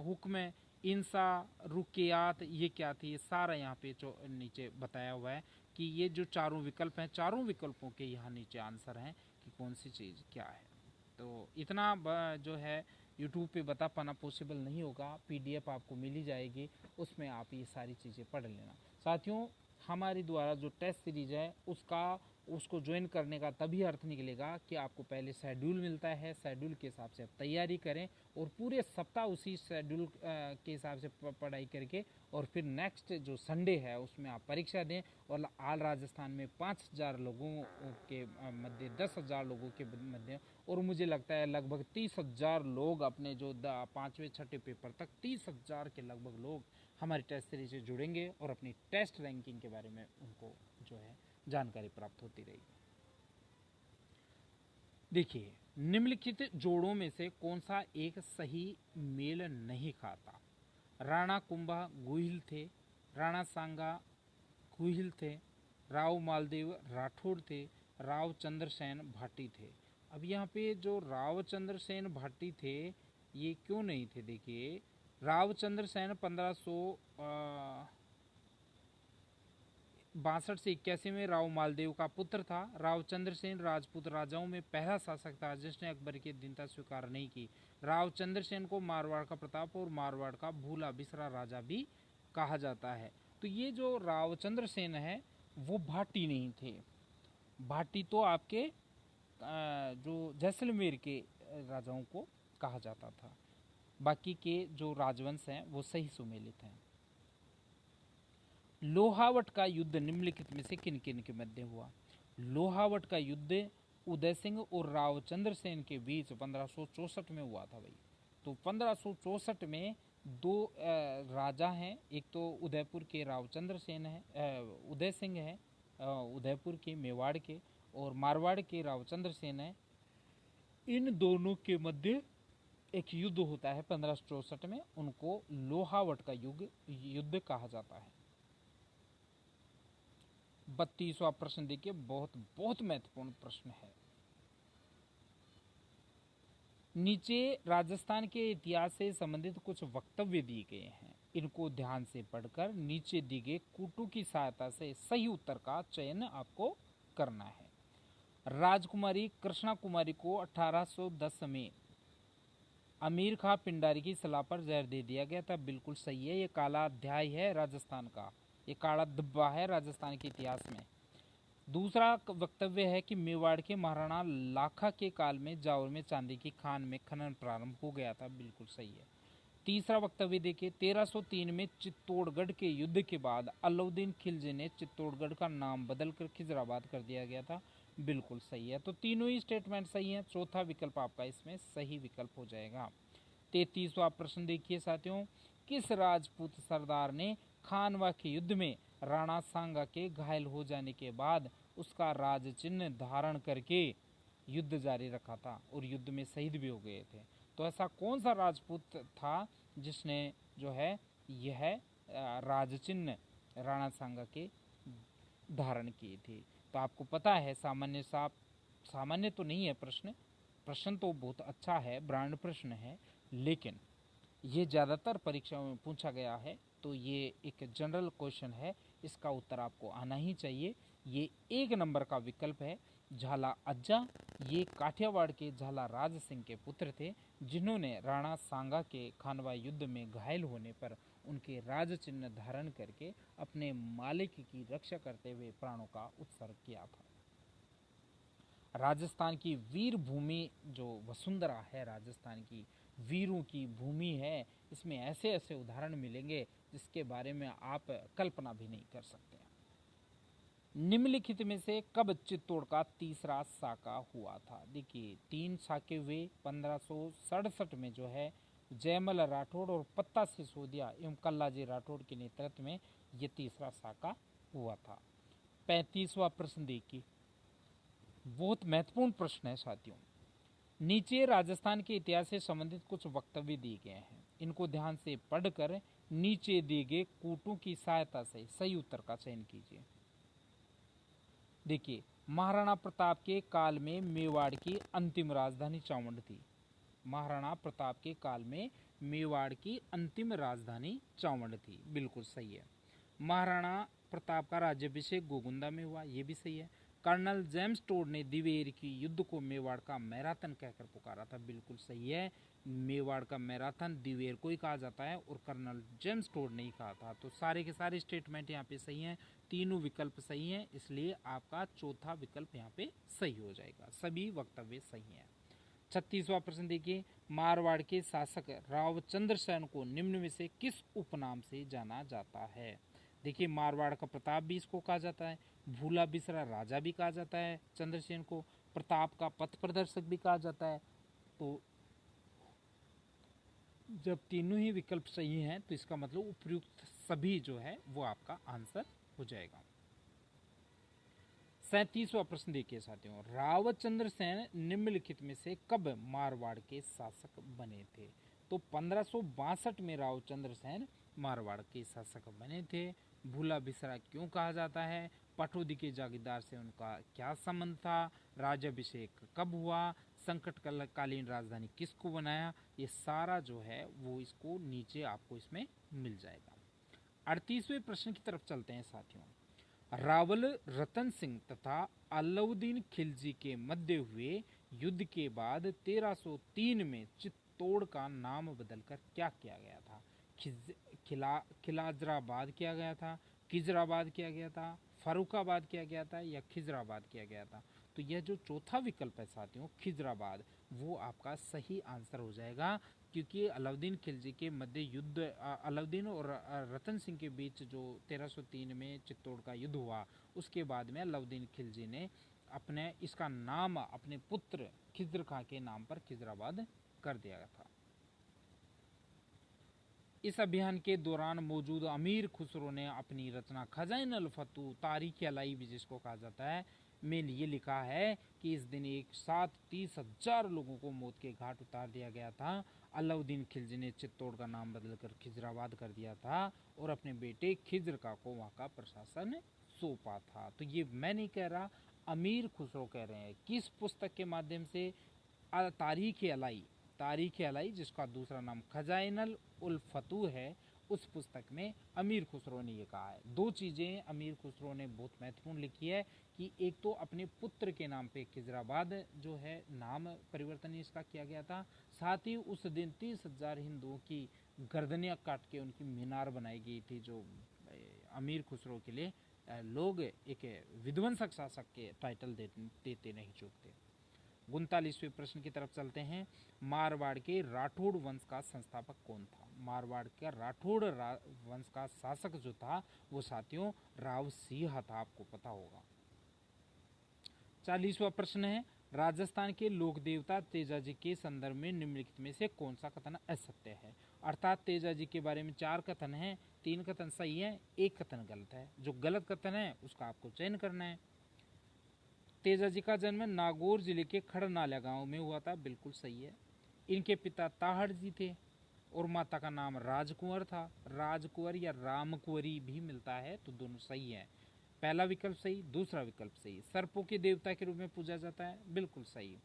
हुक्म इंसा, रुकियात, ये क्या थी, ये सारा यहाँ पे जो नीचे बताया हुआ है कि ये जो चारों विकल्प हैं, चारों विकल्पों के यहाँ नीचे आंसर हैं कि कौन सी चीज़ क्या है। तो इतना जो है यूट्यूब पे बता पाना पॉसिबल नहीं होगा, पीडीएफ आपको मिल ही जाएगी, उसमें आप ये सारी चीज़ें पढ़ लेना। साथियों, हमारे द्वारा जो टेस्ट सीरीज है उसको ज्वाइन करने का तभी अर्थ निकलेगा कि आपको पहले शेड्यूल मिलता है, शेड्यूल के हिसाब से आप तैयारी करें और पूरे सप्ताह उसी शेड्यूल के हिसाब से पढ़ाई करके और फिर नेक्स्ट जो संडे है उसमें आप परीक्षा दें। और आल राजस्थान में 5,000 लोगों के मध्य, 10,000 लोगों के मध्य, और मुझे लगता है लगभग 30,000 लोग अपने जो 5वें 6ठे पेपर तक 30,000 के लगभग लोग हमारी टेस्ट सीरीज से जुड़ेंगे और अपनी टेस्ट रैंकिंग के बारे में उनको जो है जानकारी प्राप्त होती रहेगी। देखिए, निम्नलिखित जोड़ों में से कौन सा एक सही मेल नहीं खाता। राणा कुंभा गुहिल थे, राणा सांगा गुहिल थे, राव मालदेव राठौड़ थे, राव चंद्रसेन भाटी थे। अब यहाँ पे जो राव चंद्रसेन भाटी थे ये क्यों नहीं थे, देखिए राव चंद्रसेन 1562 से 81 में राव मालदेव का पुत्र था। राव चंद्रसेन राजपूत राजाओं में पहला शासक था जिसने अकबर की अधीनता स्वीकार नहीं की। राव चंद्रसेन को मारवाड़ का प्रताप और मारवाड़ का भूला बिसरा राजा भी कहा जाता है। तो ये जो राव चंद्रसेन है वो भाटी नहीं थे। भाटी तो आपके जो जैसलमेर के राजाओं को कहा जाता था। बाकी के जो राजवंश हैं वो सही सुमेलित हैं। लोहावट का युद्ध निम्नलिखित में से किन किन के मध्य हुआ। लोहावट का युद्ध उदय सिंह और राव चंद्रसेन के बीच 1564 में हुआ था भाई। तो 1564 में दो राजा हैं, एक तो उदयपुर के राव चंद्रसेन है, उदय सिंह है उदयपुर के मेवाड़ के, और मारवाड़ के राव चंद्रसेन है। इन दोनों के मध्य एक युद्ध होता है 1564 में, उनको लोहावट का युद्ध कहा जाता है। 32वां प्रश्न देखिए, बहुत बहुत महत्वपूर्ण प्रश्न है। नीचे राजस्थान के इतिहास से संबंधित कुछ वक्तव्य दिए गए हैं, इनको ध्यान से पढ़कर नीचे दी गई कूटू की सहायता से सही उत्तर का चयन आपको करना है। राजकुमारी कृष्णा कुमारी को 1810 में अमीर खां पिंडारी की सलाह पर जहर दे दिया गया था। बिल्कुल सही है, ये काला अध्याय है राजस्थान का, ये काला धब्बा है राजस्थान के इतिहास में। दूसरा वक्तव्य है कि मेवाड़ के महाराणा लाखा के काल में जावर में चांदी की खान में खनन प्रारंभ हो गया था। बिल्कुल सही है। तीसरा वक्तव्य देखिए, 1303 में चित्तौड़गढ़ के युद्ध के बाद अलाउद्दीन खिलजी ने चित्तौड़गढ़ का नाम बदलकर खिजराबाद कर दिया गया था। बिल्कुल सही है। तो तीनों ही स्टेटमेंट सही हैं, चौथा विकल्प आपका इसमें सही विकल्प हो जाएगा। 33वां प्रश्न देखिए साथियों, किस राजपूत सरदार ने खानवा के युद्ध में राणा सांगा के घायल हो जाने के बाद उसका राज चिन्ह धारण करके युद्ध जारी रखा था और युद्ध में शहीद भी हो गए थे। तो ऐसा कौन सा राजपूत था जिसने जो है यह राज चिन्ह राणा सांगा के धारण किए थे। तो आपको पता है, सामान्य तो नहीं है प्रश्न, प्रश्न तो बहुत अच्छा है, ब्रांड प्रश्न है, लेकिन ये ज़्यादातर परीक्षाओं में पूछा गया है, तो ये एक जनरल क्वेश्चन है, इसका उत्तर आपको आना ही चाहिए। ये 1 नंबर का विकल्प है, झाला अज्जा। ये काठियावाड़ के झाला राज सिंह के पुत्र थे जिन्होंने राणा सांगा के खानवा युद्ध में घायल होने पर उनके राज चिन्ह धारण करके अपने मालिक की रक्षा करते हुए प्राणों का उत्सर्ग किया था। राजस्थान की वीर भूमि जो वसुंधरा है, राजस्थान की वीरों की भूमि है, इसमें ऐसे ऐसे उदाहरण मिलेंगे जिसके बारे में आप कल्पना भी नहीं कर सकते। निम्नलिखित में से कब चित्तौड़ का तीसरा साका हुआ था। देखिए 3 साके हुए 1567 में जो है जयमल राठौड़ और पत्ता सिसोदिया एवं कल्लाजी राठौड़ के नेतृत्व में ये तीसरा साका हुआ था। 35वां प्रश्न देखिए, बहुत महत्वपूर्ण प्रश्न है साथियों। नीचे राजस्थान के इतिहास से संबंधित कुछ वक्तव्य दिए गए हैं, इनको ध्यान से पढ़कर नीचे दिए गए कूटों की सहायता से सही उत्तर का चयन कीजिए। देखिए, महाराणा प्रताप के काल में मेवाड़ की अंतिम राजधानी चामुंड थी। महाराणा प्रताप के काल में मेवाड़ की अंतिम राजधानी चावंड थी, बिल्कुल सही है। महाराणा प्रताप का राज्याभिषेक गोगुंदा में हुआ, ये भी सही है। कर्नल जेम्स टोड ने दिवेर की युद्ध को मेवाड़ का मैराथन कहकर पुकारा था, बिल्कुल सही है। मेवाड़ का मैराथन दिवेर को ही कहा जाता है और कर्नल जेम्स टोड ने ही कहा था। तो सारे के सारे स्टेटमेंट यहाँ पे सही हैं, तीनों विकल्प सही हैं, इसलिए आपका चौथा विकल्प यहाँ पे सही हो जाएगा, सभी वक्तव्य सही हैं। 36वां प्रश्न देखिए, मारवाड़ के शासक रावचंद्र सेन को निम्न में से किस उपनाम से जाना जाता है? देखिए, मारवाड़ का प्रताप भी इसको कहा जाता है, भूला बिसरा राजा भी कहा जाता है चंद्रसेन को, प्रताप का पथ प्रदर्शक भी कहा जाता है। तो जब तीनों ही विकल्प सही हैं तो इसका मतलब उपयुक्त सभी जो है वो आपका आंसर हो जाएगा। 37वां प्रश्न देखिए साथियों, रावचंद्र सेन निम्नलिखित में से कब मारवाड़ के शासक बने थे? तो 1562 में रावचंद्र सेन मारवाड़ के शासक बने थे। भूला बिसरा क्यों कहा जाता है? पटौदी के जागीरदार से उनका क्या संबंध था? राज्याभिषेक कब हुआ? संकट कालीन राजधानी किसको बनाया? ये सारा जो है वो इसको नीचे आपको इसमें मिल जाएगा। 38वें प्रश्न की तरफ चलते हैं साथियों। रावल रतन सिंह तथा अलाउद्दीन खिलजी के मध्य हुए युद्ध के बाद 1303 में चित्तौड़ का नाम बदलकर क्या किया गया था? खिलाजराबाद किया गया था, खिजराबाद किया गया था, फरुखाबाद किया गया था या खिजराबाद किया गया था? तो यह जो चौथा विकल्प है साथियों, खिजराबाद, वो आपका सही आंसर हो जाएगा, क्योंकि अलाउद्दीन खिलजी के मध्य युद्ध, अलाउद्दीन और रतन सिंह के बीच जो 1303 में चित्तौड़ का युद्ध हुआ, उसके बाद में अलाउद्दीन खिलजी ने अपने इसका नाम अपने पुत्र खिज्र खां के नाम पर खिजराबाद कर दिया था। इस अभियान के दौरान मौजूद अमीर खुसरो ने अपनी रचना खजाइन अल फतू तारीख अलाई भी जिसको कहा जाता है में ये लिखा है कि इस दिन एक साथ 30,000 लोगों को मौत के घाट उतार दिया गया था। अलाउद्दीन खिलजी ने चित्तौड़ का नाम बदलकर खिजराबाद कर दिया था और अपने बेटे खिज्र का को वहाँ का प्रशासन सौंपा था। तो ये मैं नहीं कह रहा, अमीर खुसरो कह रहे हैं। किस पुस्तक के माध्यम से? तारीख अलाई जिसका दूसरा नाम खजाइनल उल फतू है, उस पुस्तक में अमीर खुसरो ने ये कहा है। दो चीज़ें अमीर खुसरो ने बहुत महत्वपूर्ण लिखी है कि एक तो अपने पुत्र के नाम पे खिजराबाद जो है नाम परिवर्तन इसका किया गया था, साथ ही उस दिन 30,000 हिंदुओं की गर्दनियाँ काट के उनकी मीनार बनाई गई थी, जो अमीर खुसरो के लिए लोग एक विध्वंसक शासक के टाइटल देते नहीं चूकते। 39वें प्रश्न की तरफ चलते हैं। मारवाड़ के राठौड़ वंश का संस्थापक कौन था? मारवाड़ का राठौड़ वंश का शासक जो था वो साथियों राव सिंह था, आपको पता होगा। 40वां प्रश्न है, राजस्थान के लोक देवता तेजाजी के संदर्भ में निम्नलिखित में से कौन सा कथन असत्य है? अर्थात तेजाजी के बारे में 4 कथन हैं, 3 कथन सही है, 1 कथन गलत है। जो गलत कथन है उसका आपको चयन करना है। तेजाजी का जन्म नागौर जिले के खड़नाला गांव में हुआ था, बिल्कुल सही है। इनके पिता ताहड़ जी थे और माता का नाम राजकुंवर था। राजकुंवर या रामकुंवरी भी मिलता है, तो दोनों सही है। पहला विकल्प सही, दूसरा विकल्प सही। सर्पों के देवता के रूप में पूजा जाता है, बिल्कुल सही।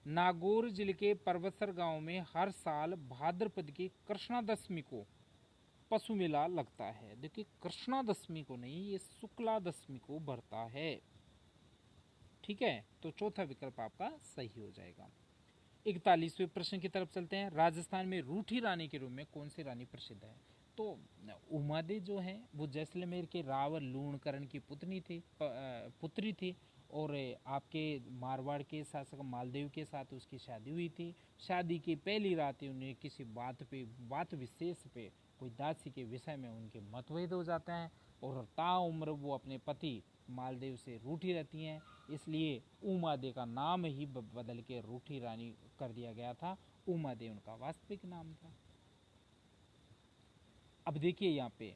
नागौर जिले के परबतसर गांव में हर साल भाद्रपद की कृष्णा दशमी को पशु मेला लगता है। देखिए, कृष्णा दशमी को नहीं, ये शुक्ला दशमी को भरता है, ठीक है। तो चौथा विकल्प आपका सही हो जाएगा। 41वें प्रश्न की तरफ चलते हैं। राजस्थान में रूठी रानी के रूप में कौन सी रानी प्रसिद्ध है? तो उमादे जो है वो जैसलमेर के रावल लूणकरण की पुत्री थी और आपके मारवाड़ के शासक मालदेव के साथ उसकी शादी हुई थी। शादी की पहली रात ही उन्हें किसी बात विशेष पे कोई दासी के विषय में उनके मतभेद हो जाते हैं और ताउम्र वो अपने पति मालदेव से रूठी रहती हैं, इसलिए उमादे का नाम ही बदल के रूठी रानी कर दिया गया था। उमादे उनका वास्तविक नाम था। अब देखिए यहाँ पे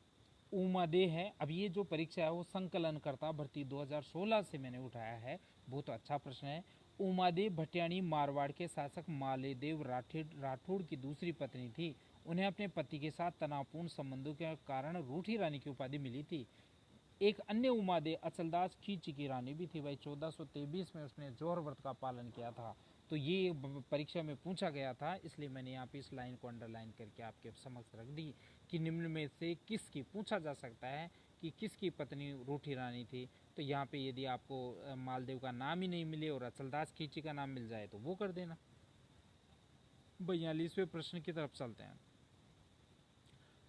उमादे है। अब ये जो परीक्षा है वो संकलनकर्ता भर्ती 2016 से मैंने उठाया है, बहुत अच्छा प्रश्न है। उमादे भटियाणी मारवाड़ के शासक मालेदेव राठौड़ की दूसरी पत्नी थी। उन्हें अपने पति के साथ तनावपूर्ण संबंधों के कारण रूठी रानी की उपाधि मिली थी। एक अन्य उमादे अचलदास खींची की रानी भी थी भाई। 1423 में उसने जोहर व्रत का पालन किया था, तो ये परीक्षा में पूछा गया था, इसलिए मैंने यहाँ पे इस लाइन को अंडरलाइन करके आपके समक्ष रख दी कि निम्न में से किसकी, पूछा जा सकता है कि किसकी पत्नी रूठी रानी थी। तो यहाँ पे यदि आपको मालदेव का नाम ही नहीं मिले और अचलदास खींची का नाम मिल जाए तो वो कर देना। 42वें प्रश्न की तरफ चलते हैं।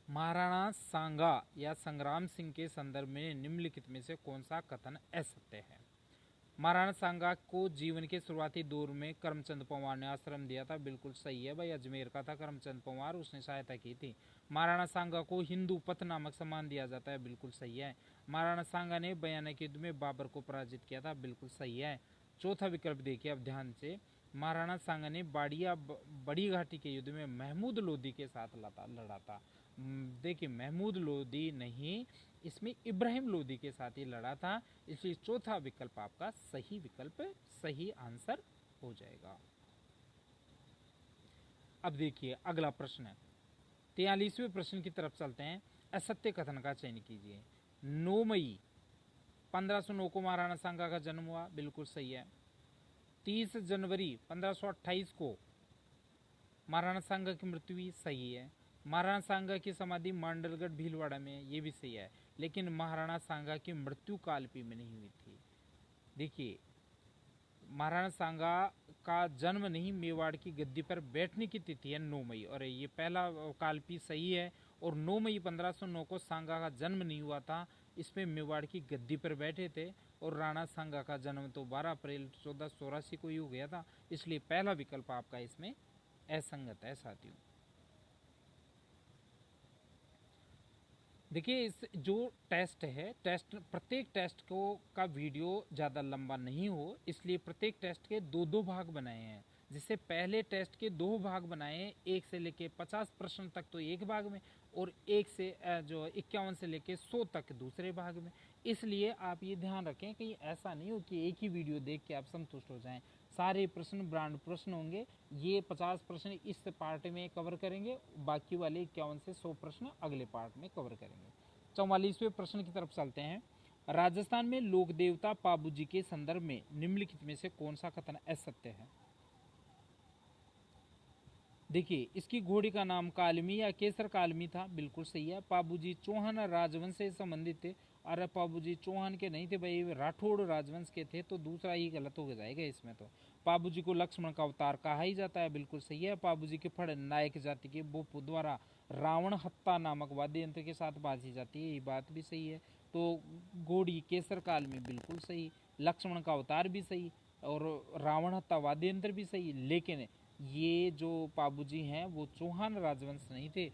महाराणा सांगा या संग्राम सिंह के संदर्भ में निम्नलिखित में से कौन सा कथन असत्य है? महाराणा सांगा को जीवन के शुरुआती दौर में करमचंद पंवार ने आश्रम दिया था, बिल्कुल सही है भाई। अजमेर का था करमचंद पंवार, उसने सहायता की थी। महाराणा सांगा को हिंदू पथ नामक सम्मान दिया जाता है, बिल्कुल सही है। महाराणा सांगा ने भयानक युद्ध में बाबर को पराजित किया था, बिल्कुल सही है। चौथा विकल्प देखिए अब ध्यान से। महाराणा सांगा ने बड़ी घाटी के युद्ध में महमूद लोधी के साथ लड़ा था। देखिए महमूद लोधी नहीं, इसमें इब्राहिम लोधी के साथ ही लड़ा था, इसलिए चौथा विकल्प आपका सही विकल्प, सही आंसर हो जाएगा। अब देखिए अगला प्रश्न है, 43वें प्रश्न की तरफ चलते हैं। असत्य कथन का चयन कीजिए। 9 मई 1509 को महाराणा सांगा का जन्म हुआ, बिल्कुल सही है। 30 जनवरी 1528 को महाराणा सांगा की मृत्यु हुई, सही है। महाराणा सांगा की समाधि मांडलगढ़ भीलवाड़ा में है, ये भी सही है। लेकिन महाराणा सांगा की मृत्यु कालपी में नहीं हुई थी। देखिए महाराणा सांगा का जन्म नहीं, मेवाड़ की गद्दी पर बैठने की तिथि है 9 मई, और ये पहला कालपी सही है। और 9 मई 1509 को सांगा का जन्म नहीं हुआ था, इसमें मेवाड़ की गद्दी पर बैठे थे। और राणा सांगा का जन्म तो 12 अप्रैल 1484 को ही हो गया था, इसलिए पहला विकल्प आपका इसमें असंगत है साथियों। देखिए इस जो टेस्ट है, प्रत्येक टेस्ट को का वीडियो ज़्यादा लंबा नहीं हो, इसलिए प्रत्येक टेस्ट के 2-2 भाग बनाए हैं। जिससे पहले टेस्ट के 2 भाग बनाए, 1 से लेके 50 प्रश्न तक तो एक भाग में, और 1 से जो 51 से लेके 100 तक दूसरे भाग में। इसलिए आप ये ध्यान रखें कि ऐसा नहीं हो कि एक ही वीडियो देख के आप संतुष्ट हो जाएं। सारे प्रश्न ब्रांड प्रश्न होंगे। ये 50 प्रश्न इस पार्ट में कवर करेंगे, बाकी वाले 51 से 100 प्रश्न अगले पार्ट में कवर करेंगे। 44वें प्रश्न की तरफ चलते हैं। राजस्थान में लोक देवता पाबूजी के संदर्भ में निम्नलिखित में से कौन सा कथन असत्य है? देखिए इसकी घोड़ी का नाम कालमी या केसर कालमी था, बिल्कुल सही है। पाबूजी चौहान राजवंश से संबंधित थे। अरे पाबूजी चौहान के नहीं थे भाई, राठौड़ राजवंश के थे, तो दूसरा ही गलत हो जाएगा इसमें। तो पाबूजी को लक्ष्मण का अवतार कहा ही जाता है, बिल्कुल सही है। पाबूजी के फड़ नायक जाति के बोपू द्वारा रावण हत्ता नामक वाद्य यंत्र के साथ बाजी जाती है, ये बात भी सही है। तो घोड़ी केसर काल में बिल्कुल सही, लक्ष्मण का अवतार भी सही, और रावण हत्ता वाद्य यंत्र भी सही। लेकिन ये जो पाबूजी हैं वो चौहान राजवंश नहीं थे,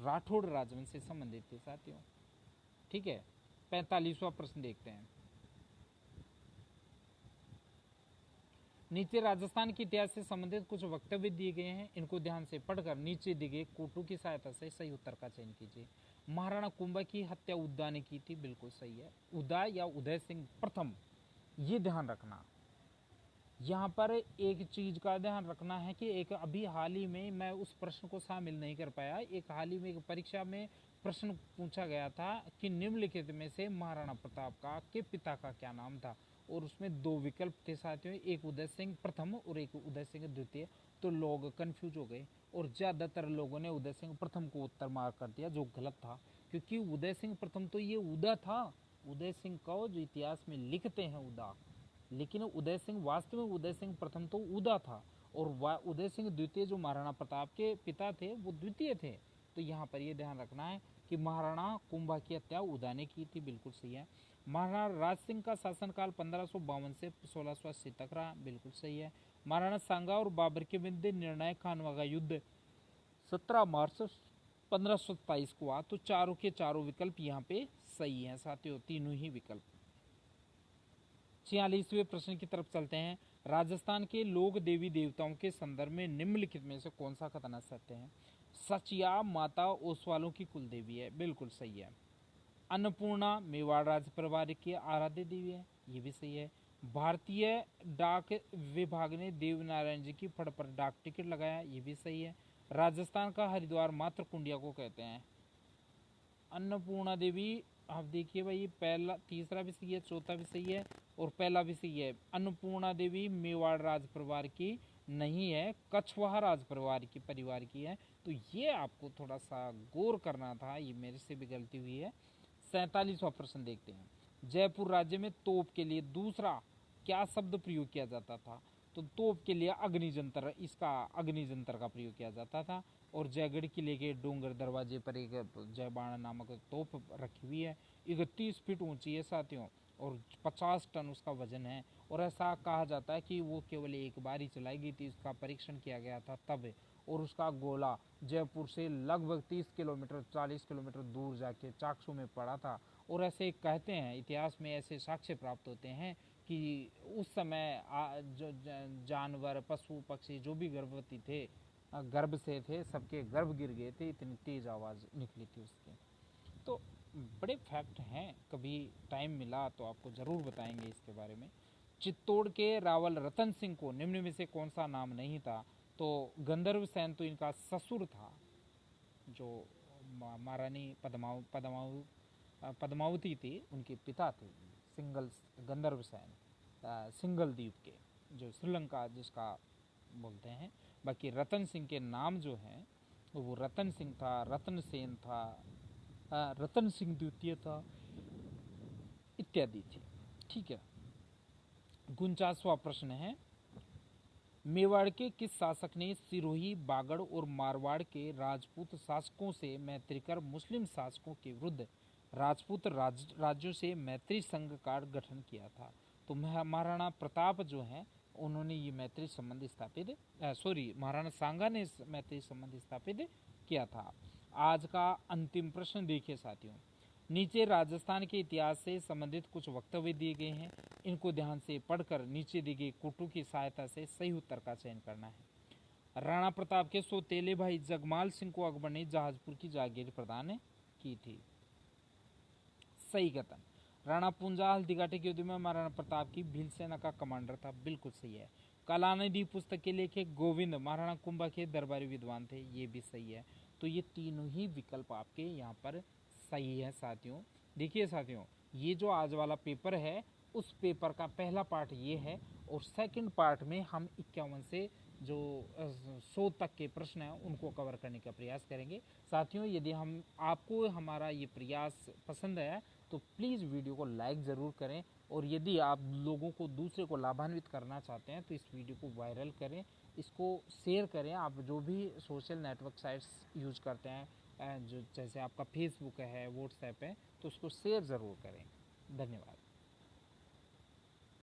राठौड़ राजवंश से संबंधित थे साथियों। ठीक है, 45वां प्रश्न देखते हैं। नीचे राजस्थान के इतिहास से संबंधित कुछ वक्तव्य दिए गए हैं, इनको ध्यान से पढ़कर नीचे दिए गए कोटू की सहायता से सही उत्तर का चयन कीजिए। महाराणा कुंभा की हत्या उदा ने की थी, बिल्कुल सही है। उदा या उदय सिंह प्रथम, ये ध्यान रखना। यहाँ पर एक चीज का ध्यान रखना है कि एक अभी हाल ही में मैं उस प्रश्न को शामिल नहीं कर पाया, एक हाल ही में एक परीक्षा में प्रश्न पूछा गया था कि निम्नलिखित में से महाराणा प्रताप का के पिता का क्या नाम था, और उसमें 2 विकल्प थे साथियों, एक उदय सिंह प्रथम और एक उदय सिंह द्वितीय। तो लोग कंफ्यूज हो गए और ज्यादातर लोगों ने उदय सिंह प्रथम को उत्तर मार्क कर दिया, जो गलत था। क्योंकि उदय सिंह प्रथम तो ये उदा था, उदय सिंह का जो इतिहास में लिखते हैं उदा, लेकिन उदय सिंह वास्तव में उदय सिंह प्रथम तो उदा था, और उदय सिंह द्वितीय जो महाराणा प्रताप के पिता थे वो द्वितीय थे। तो यहाँ पर ये ध्यान रखना है कि महाराणा कुंभा की हत्या उदा ने की थी, बिल्कुल सही है। महाराणा राज सिंह का शासनकाल 1552 से 1680 तक रहा, बिल्कुल सही है। महाराणा सांगा और बाबर के मध्य निर्णायक खानवा का युद्ध 17 मार्च 1527 को हुआ। तो चारों के चारों विकल्प यहाँ पे सही है साथियों, तीनों ही विकल्प। 46वें प्रश्न की तरफ चलते हैं। राजस्थान के लोक देवी देवताओं के संदर्भ में निम्नलिखित में से कौन सा कथन सत्य है? सचिया माता ओसवालों की कुल देवी है, बिल्कुल सही है। अन्नपूर्णा मेवाड़ राज परिवार की आराध्य देवी है, ये भी सही है। भारतीय डाक विभाग ने देवनारायण जी की फड़ पर डाक टिकट लगाया, ये भी सही है। राजस्थान का हरिद्वार मात्र कुंडिया को कहते हैं। अन्नपूर्णा देवी, आप देखिए भाई पहला तीसरा भी सही है, चौथा भी सही है और पहला भी सही है। अन्नपूर्णा देवी मेवाड़ राज परिवार की नहीं है, कछवाहा राज परिवार की है। तो ये आपको थोड़ा सा गौर करना था, ये मेरे से भी गलती हुई है। 47वां प्रश्न देखते हैं। जयपुर राज्य में तोप के लिए दूसरा क्या शब्द प्रयोग किया जाता था? तो तोप के लिए अग्निजंतर, इसका अग्निजंतर का प्रयोग किया जाता था। और जयगढ़ किले के डोंगर दरवाजे पर एक जयबाण नामक तोप रखी हुई है। 31 फीट ऊंची है साथियों, और 50 टन उसका वजन है। और ऐसा कहा जाता है कि वो केवल एक बार ही चलाई गई थी, उसका परीक्षण किया गया था तब। और उसका गोला जयपुर से लगभग 30 किलोमीटर 40 किलोमीटर दूर जाके चाकसू में पड़ा था। और ऐसे कहते हैं, इतिहास में ऐसे साक्ष्य प्राप्त होते हैं कि उस समय जो जानवर पशु पक्षी जो भी गर्भवती थे, गर्भ से थे, सबके गर्भ गिर गए थे, इतनी तेज आवाज़ निकली थी उसकी। तो बड़े फैक्ट हैं, कभी टाइम मिला तो आपको ज़रूर बताएंगे इसके बारे में। चित्तौड़ के रावल रतन सिंह को निम्न में से कौन सा नाम नहीं था? तो गंधर्व सेन तो इनका ससुर था, जो महारानी पद्मावती थी, उनके पिता थे सिंगल गंधर्व सेन, सिंगल द्वीप के, जो श्रीलंका जिसका बोलते हैं। बाकी रतन सिंह के नाम जो हैं वो रतन सिंह था, रतन सेन था, रतन सिंह द्वितीय था, इत्यादि थी। ठीक है। 49वां प्रश्न है। मेवाड़ के किस शासक ने सिरोही, बागड़ और मारवाड़ के राजपूत शासकों से मैत्री कर मुस्लिम शासकों के विरुद्ध राजपूत राज्यों से मैत्री संघ का गठन किया था? तो महाराणा प्रताप जो है, उन्होंने ये मैत्री संबंध स्थापित, महाराणा सांगा ने मैत्री संबंध स्थापित किया था। आज का अंतिम प्रश्न देखिए साथियों। नीचे राजस्थान के इतिहास से संबंधित कुछ वक्तव्य दिए गए हैं, इनको ध्यान से पढ़कर नीचे दी गई कोटों की सहायता से सही उत्तर का चयन करना है। राणा प्रताप के सौतेले भाई जगमाल सिंह को अकबर ने जहाजपुर की जागीर प्रदान की थी। सही कथन। राणा पूंजा हल्दीघाटी के युद्ध में महाराणा प्रताप की भील सेना का कमांडर था, बिल्कुल सही है। कलानिधि पुस्तक के लेखक गोविंद महाराणा कुंभा के दरबारी विद्वान थे, ये भी सही है। तो ये तीनों ही विकल्प आपके यहाँ पर सही है साथियों। देखिए साथियों, ये जो आज वाला पेपर है, उस पेपर का पहला पार्ट ये है, और सेकंड पार्ट में हम 51 से जो 100 तक के प्रश्न हैं उनको कवर करने का प्रयास करेंगे। साथियों, यदि हम आपको हमारा ये प्रयास पसंद आया तो प्लीज़ वीडियो को लाइक ज़रूर करें, और यदि आप लोगों को दूसरे को लाभान्वित करना चाहते हैं तो इस वीडियो को वायरल करें, इसको शेयर करें। आप जो भी सोशल नेटवर्क साइट्स यूज करते हैं, जो जैसे आपका फेसबुक है, व्हाट्सएप है, तो उसको शेयर ज़रूर करें। धन्यवाद।